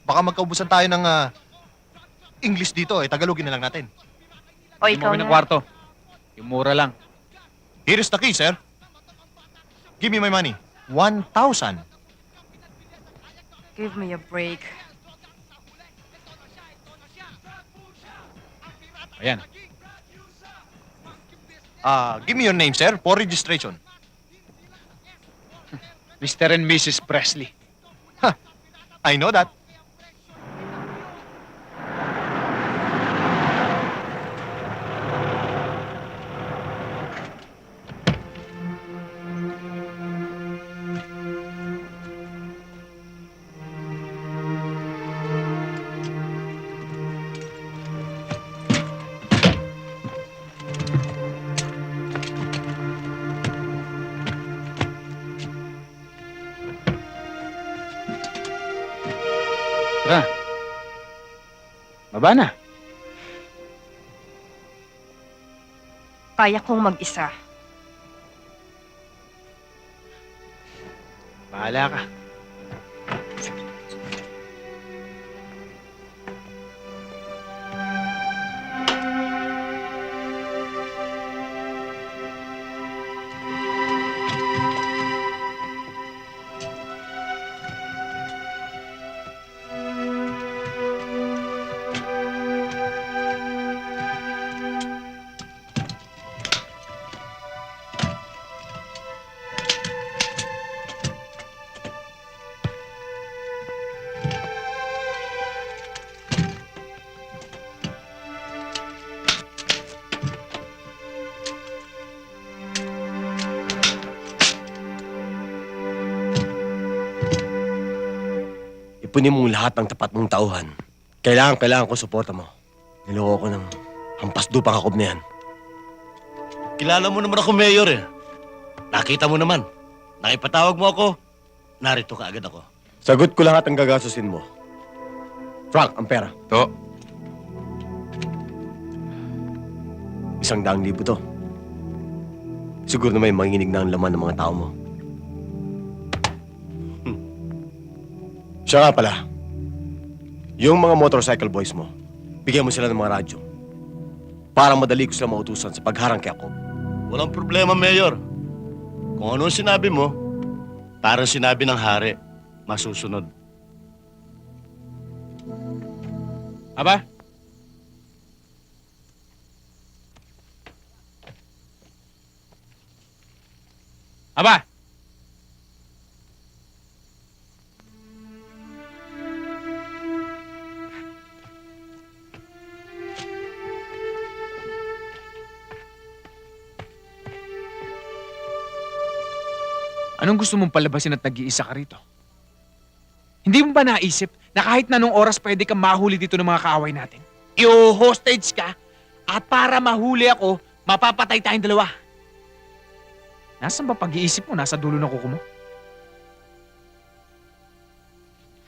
Baka magkaubusan tayo ng English dito eh. Tagalogin na lang natin. O Hindi ikaw mo kami ng na. kwarto. Yung mura lang. Here is the key, sir. Give me my money. 1,000. Give me a break. Ayan. Give me your name, sir, for registration. Mr. and Mrs. Presley. I know that. Tara. Baba na. Kaya kong mag-isa. Bahala ka. Ipunin mong lahat ng tapat mong tauhan. Kailangan ko suporta mo. Niloko ko ng hampas lupang Jacob na yan. Kilala mo naman ako, Mayor eh. Nakita mo naman. Nakipatawag mo ako. Narito ka agad ako. Sagot ko lahat ang gagastusin mo. Frank, ang pera. To. 100,000 to. Siguro na may manginig na ang laman ng mga tao mo. Siya nga pala, yung mga motorcycle boys mo, bigyan mo sila ng mga radyo para madali ko sila mautusan sa pagharang kay Jacob. Walang problema, Mayor. Kung anong sinabi mo, parang sinabi ng hari, masusunod. Aba? Aba? Anong gusto mong palabasin at nag-iisa ka rito? Hindi mo ba naisip na kahit na nung oras pwede kang mahuli dito ng mga kaaway natin? I-hostage ka at para mahuli ako, mapapatay tayong dalawa. Nasaan ba pag-iisip mo? Nasa dulo ng kuko mo?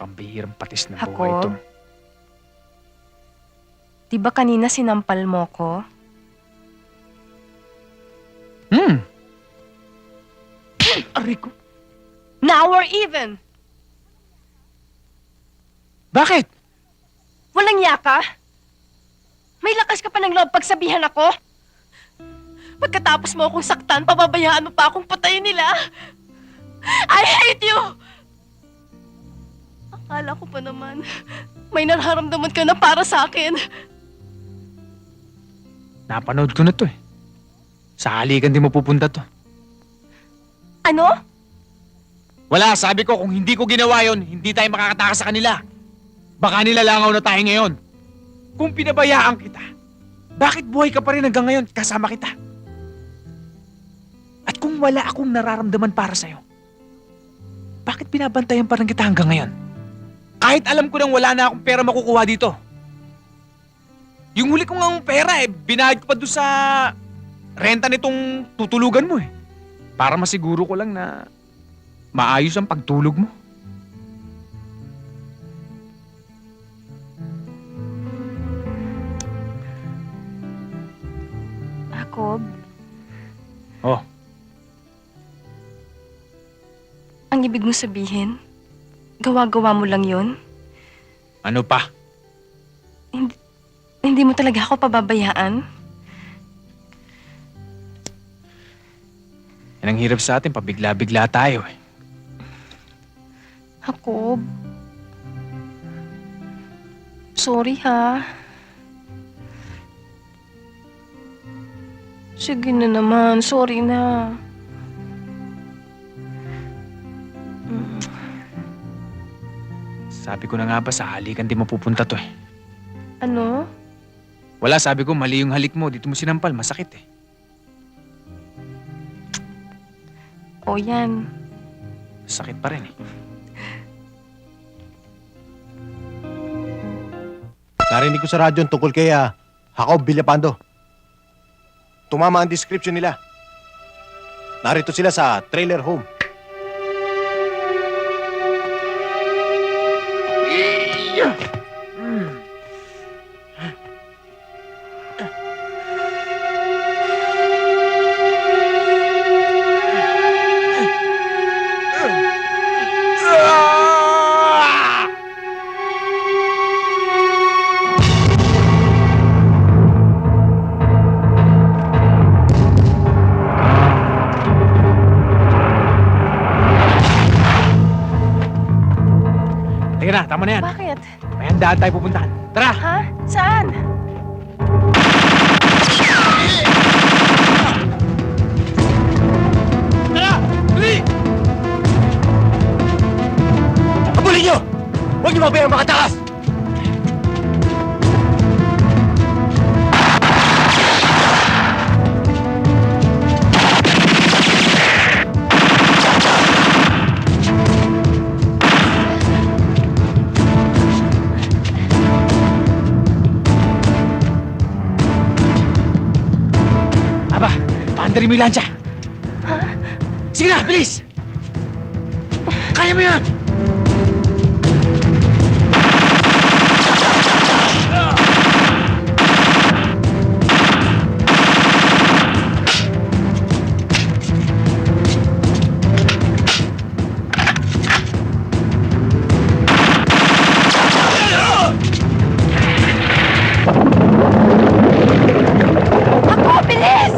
Pambihirang patis na buhay ito. Jacob, di ba kanina sinampal mo ko? Aray ko. Now we're even! Bakit? Walang yaka? May lakas ka pa ng loob pagsabihan ako? Pagkatapos mo akong saktan, pababayaan mo pa akong patayin nila? I hate you! Akala ko pa naman, may nararamdaman ka na para sa akin. Napanood ko na to eh. Sa halikan din mo pupunta to. Ano? Wala, sabi ko kung hindi ko ginawa yon, hindi tayo makakatakas sa kanila. Baka nilalangaw na tayo ngayon. Kung pinabayaan kita, bakit buhay ka pa rin hanggang ngayon kasama kita? At kung wala akong nararamdaman para sa'yo, bakit binabantayan pa rin kita hanggang ngayon? Kahit alam ko nang wala na akong pera makukuha dito. Yung huli ko ngang pera binayad ko pa doon sa renta nitong tutulugan mo eh. Para masiguro ko lang na maayos ang pagtulog mo. Jacob? Oh. Ang ibig mo sabihin, gawa-gawa mo lang yun? Ano pa? Hindi mo talaga ako pababayaan? Yan ang hirap sa atin, pabigla-bigla tayo eh. Jacob? Sorry ha. Sige na naman, sorry na. Sabi ko na nga ba sa halikan di mapupunta to eh. Ano? Wala, sabi ko mali yung halik mo, dito mo sinampal, masakit eh. O yan. Sakit pa rin eh. Narinig ko sa radyo tungkol kay Jacob Villapando. Tumama ang description nila. Narito sila sa trailer home. Teka na, tama na yan. Bakit? May handaan tayo pupuntahan. Tara! Ha? Saan? Tara! Dali! Abulin nyo! Huwag niyo mabayang makatakas! Aba, paandarin mo yung lansya. Ha? Sige na, bilis! Kaya mo yan! Ako, bilis!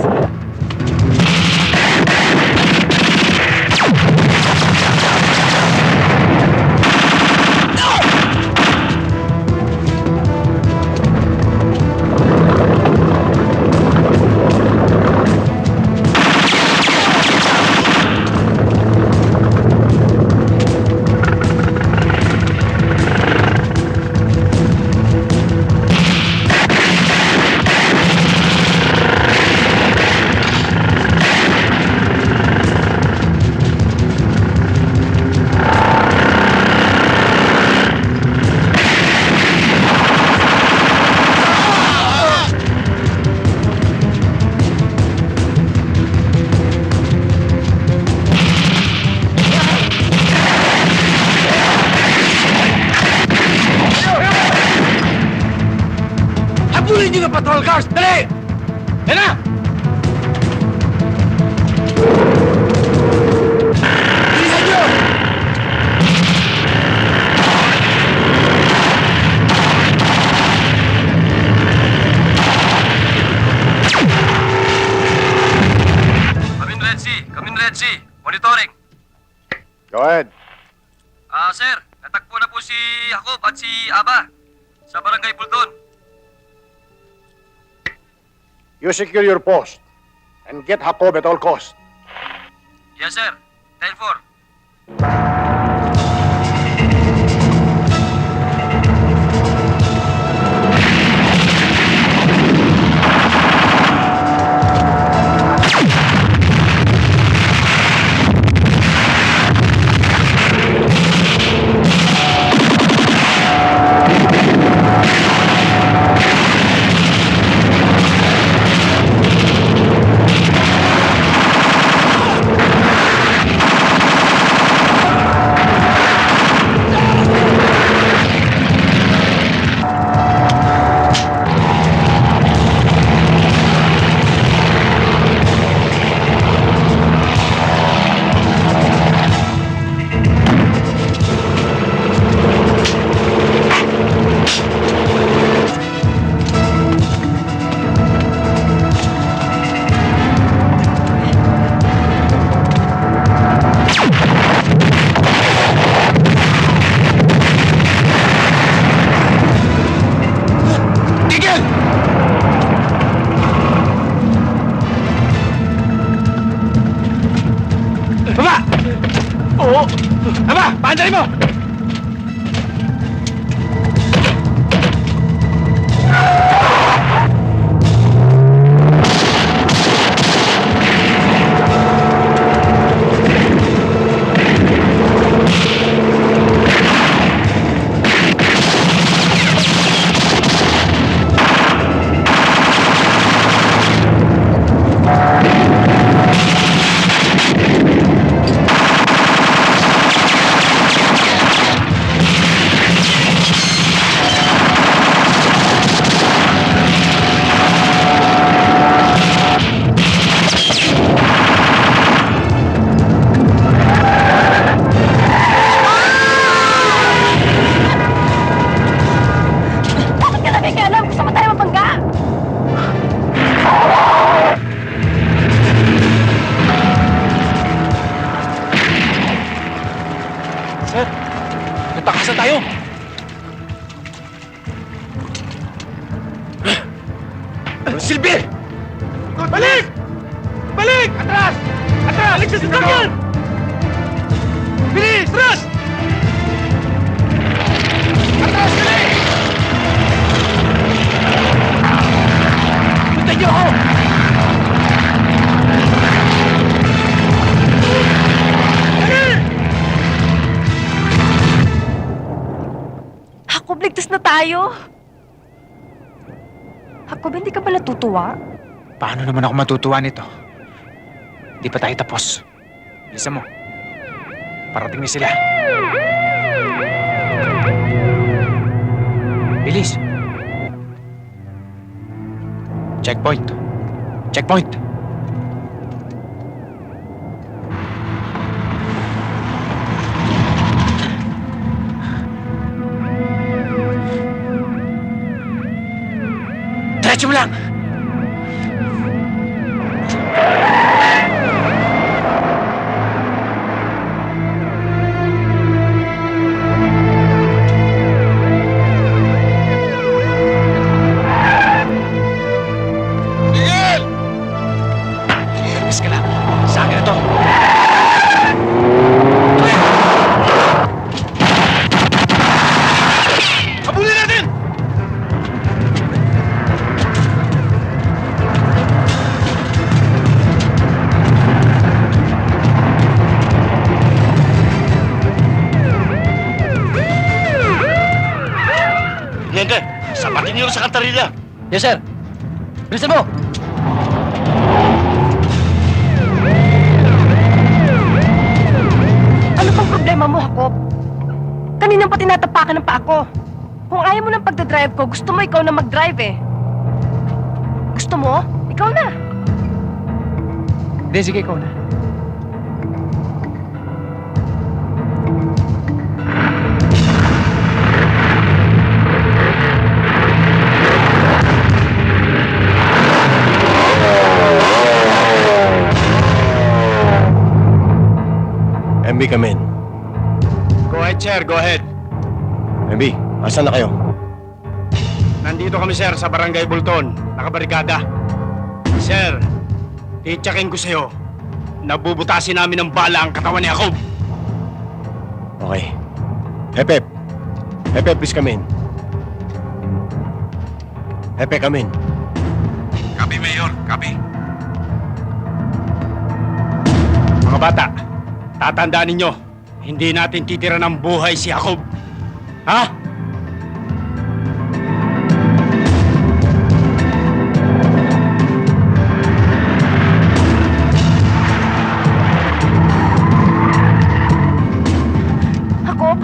Putulin niyo ng patrol cars! Dali! Yan na! Bilisan niyo! Kamin Red Sea. Monitoring. Go ahead. Sir, natagpo na po si Jacob at si Aba sa barangay Buldon. You secure your post and get Jacob at all costs. Yes, sir. 10-4. Baba! Oo! Aba! Paandarin mo! Sir, natakasan tayo. Silbi! Balik! Balik! Atras! Atras! Balik sa sasakyan! Bilis! Atras! Atras! Bilis! Punta niyo ako! Jacob, ligtas na tayo. Jacob, hindi ka ba natutuwa? Paano naman ako matutuwa nito? Di pa tayo tapos. Bilisan mo. Parating na sila. Bilis. Checkpoint. Checkpoint. Diretso mo lang! Miguel! Miss ka lang. Sa akin na to. Habulin natin! Nende, sapatin niyo sa kantarila. Yes, sir. Bilisan mo! Ano pang problema mo, Jacob? Kaninang pa tinatapakan ng pa ako. Kung ayaw mo ng pagdadrive ko, gusto mo ikaw na mag-drive eh. Gusto mo? Ikaw na. Hindi, sige, ikaw na. MB, come in. Go ahead, sir. Go ahead. MB, asan na kayo? Nandito kami, sir, sa Barangay Bulton. Nakabarikada. Sir, titsakin ko sa'yo. Nabubutasin namin ng bala ang katawan ni Jacob. Okay. Hepe. Hepe, please come in. Hepe, come in. Copy, Mayor. Copy. Mga bata, tatandaan ninyo, hindi natin titira ng buhay si Jacob. Ha? Jacob,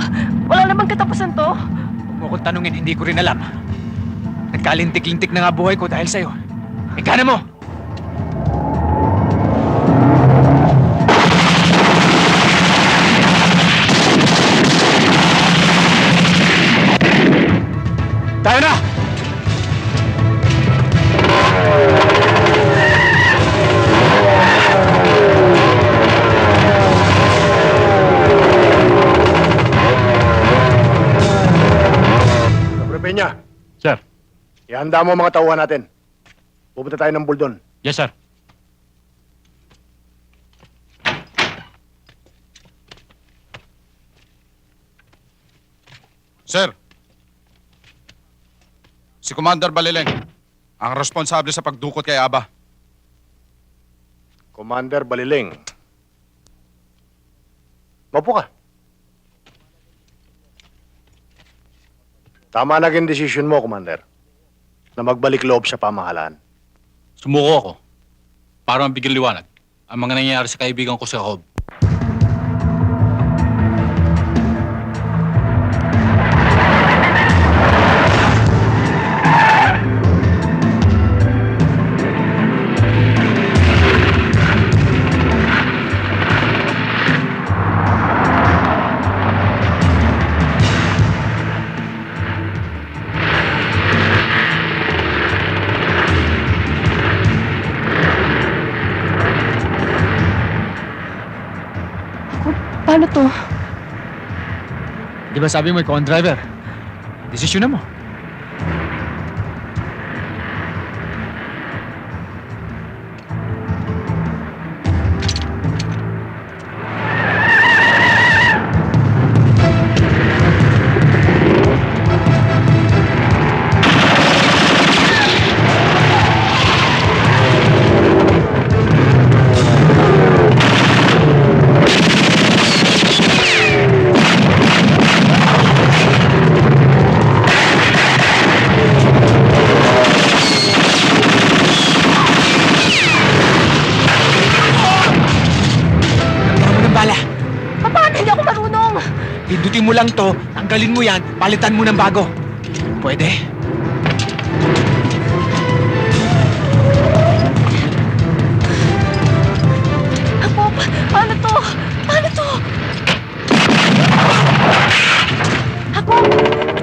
wala namang katapusan to. Huwag mo akong tanungin, hindi ko rin alam. Nagkalintik-lintik na nga buhay ko dahil sa'yo. Ika na mo! Tayo na! Sobre Peña, Sir. ihanda mo ang mga tauhan natin. Pupunta tayo ng Buldon. Yes, sir. Sir, si Commander Balileng, ang responsable sa pagdukot kay Aba. Commander Baliling. Mapo ka. Tama naging desisyon mo, Commander, na magbalik loob sa pamahalaan. Sumuko ako para mabigyan liwanag ang mga nangyayari sa kaibigan ko si Jacob. Paano to? Di ba sabi mo ikaw ang driver? Desisyon na mo. Pindutin mo lang to, tanggalin mo yan, palitan mo ng bago. Pwede? Jacob, paano to? Paano to? Jacob,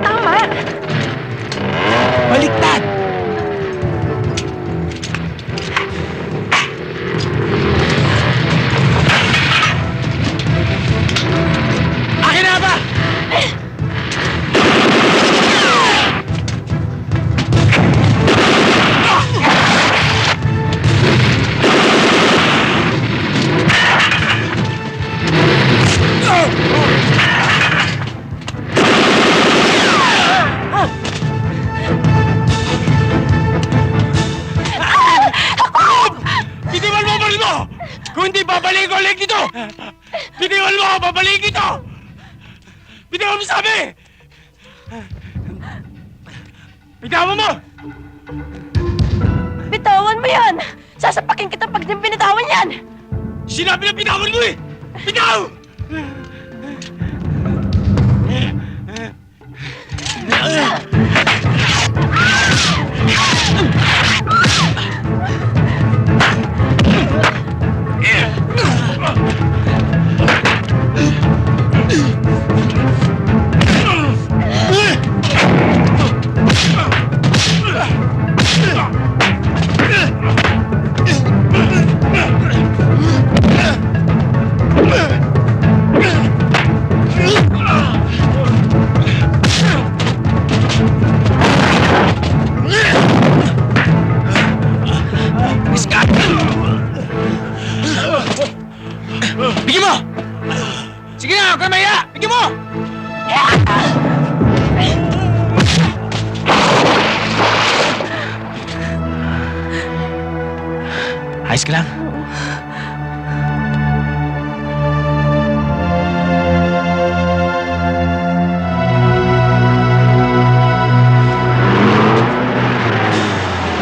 tama. Baliktad! Akin na ba? Bitiwan mo ang baril mo! Kung hindi, babalik ko ulit dito! Bitiwan mo! Babalik dito! Bitiwan mo sabi! Bitawan mo! Bitawan mo yan! Sasapakin kita pag di binitawan yan! Sinabi na bitawan mo eh! Bitaw! Bigyan mo! Sige na, huwag ka maya! Bigyan mo! Ayos ka lang?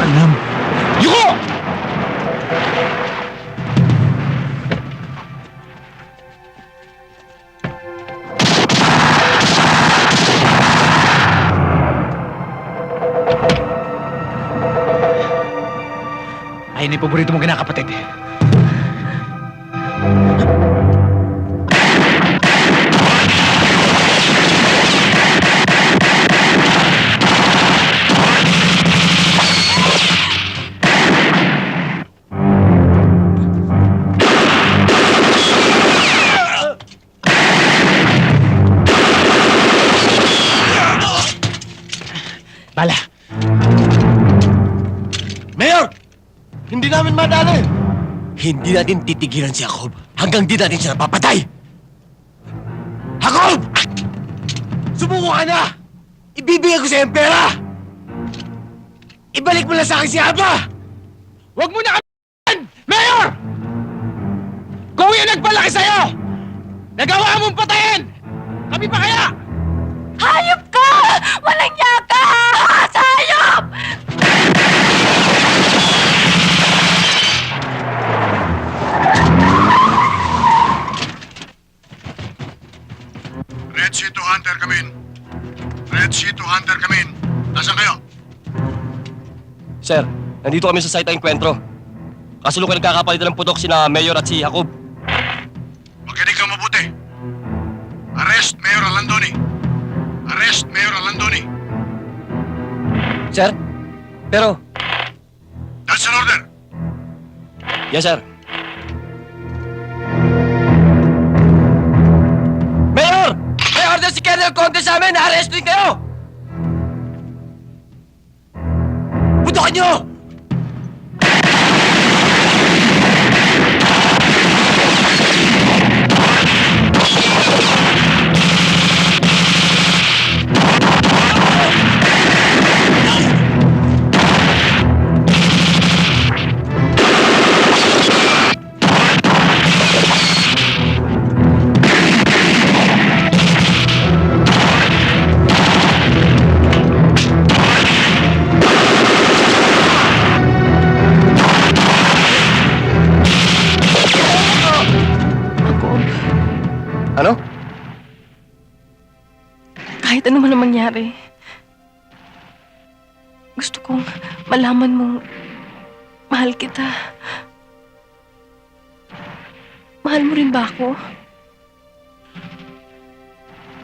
Alam. Yuko! Ayun yung paborito mong kinakapatid. Bala! Mayor! Hindi namin madali! Hindi natin titigilan si Jacob hanggang di natin siya napapatay! Jacob! Sumuko ka na! Ibibigay ko sa'yo ang pera! Ibalik mo na sa akin si Aba! Huwag mo na kami! Mayor! Kung yung nagpalaki sa'yo! Nagawa mong patayin! Kami pa kaya? Hayop ka! Walang yaka! Hayop! Red Sea to Hunter, come in. Red Sea to Hunter, come in. Nasaan kayo? Sir, nandito kami sa site ng enkwentro. Kasulukay nagkakapalitan ng putok sina Mayor at si Jacob. Makinig kang mabuti. Arrest Mayor Alandoni. Arrest Mayor Alandoni. Sir? Pero... That's an order. Yes, sir. Mayor! May order si Colonel Conte sa amin! Arrestin kayo! Putokan nyo! Ano? Kahit ano man ang mangyari, gusto kong malaman mong mahal kita. Mahal mo rin ba ako?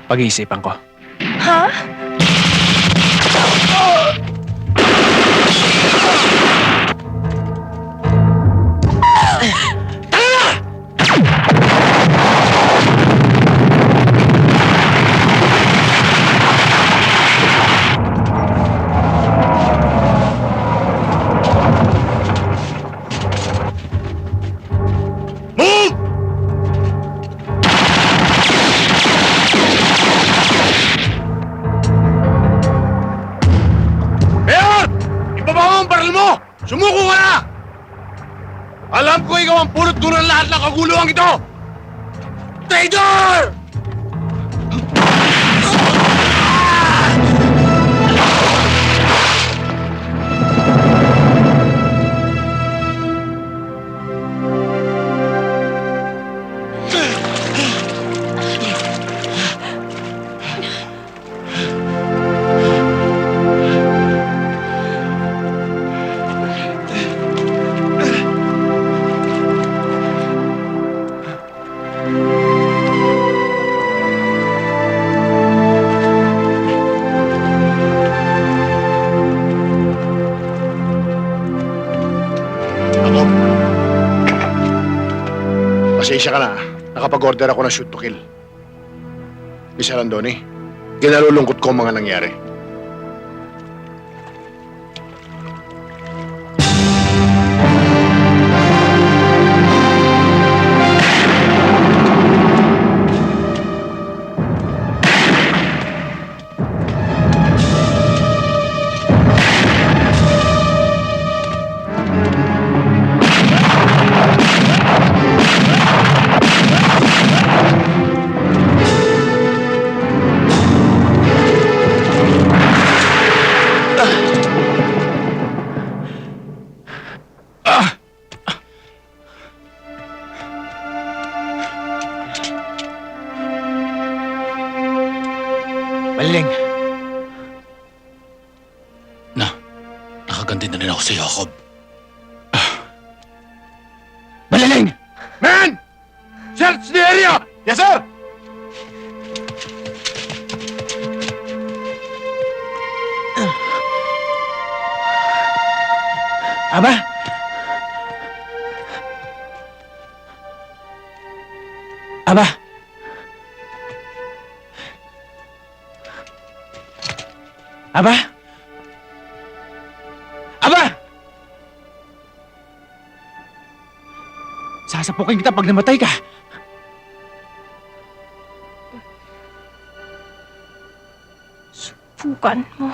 Pag-iisipan ko. Ha? Sumuko ka na! Alam ko ikaw ang pulot ko ng lahat ng kaguluhan ito! Traitor! Jacob. Pasensya ka na. Nakapag-order ako ng shoot to kill. Miss Alandoni, ginalulungkot ko ang mga nangyari. Maling. Nakaganti na rin ako sa Jacob. Malaling! Men! Search the area! Yes, sir! Aba? Aba? Aba? Aba! Sasapukin kita pag namatay ka. Subukan mo.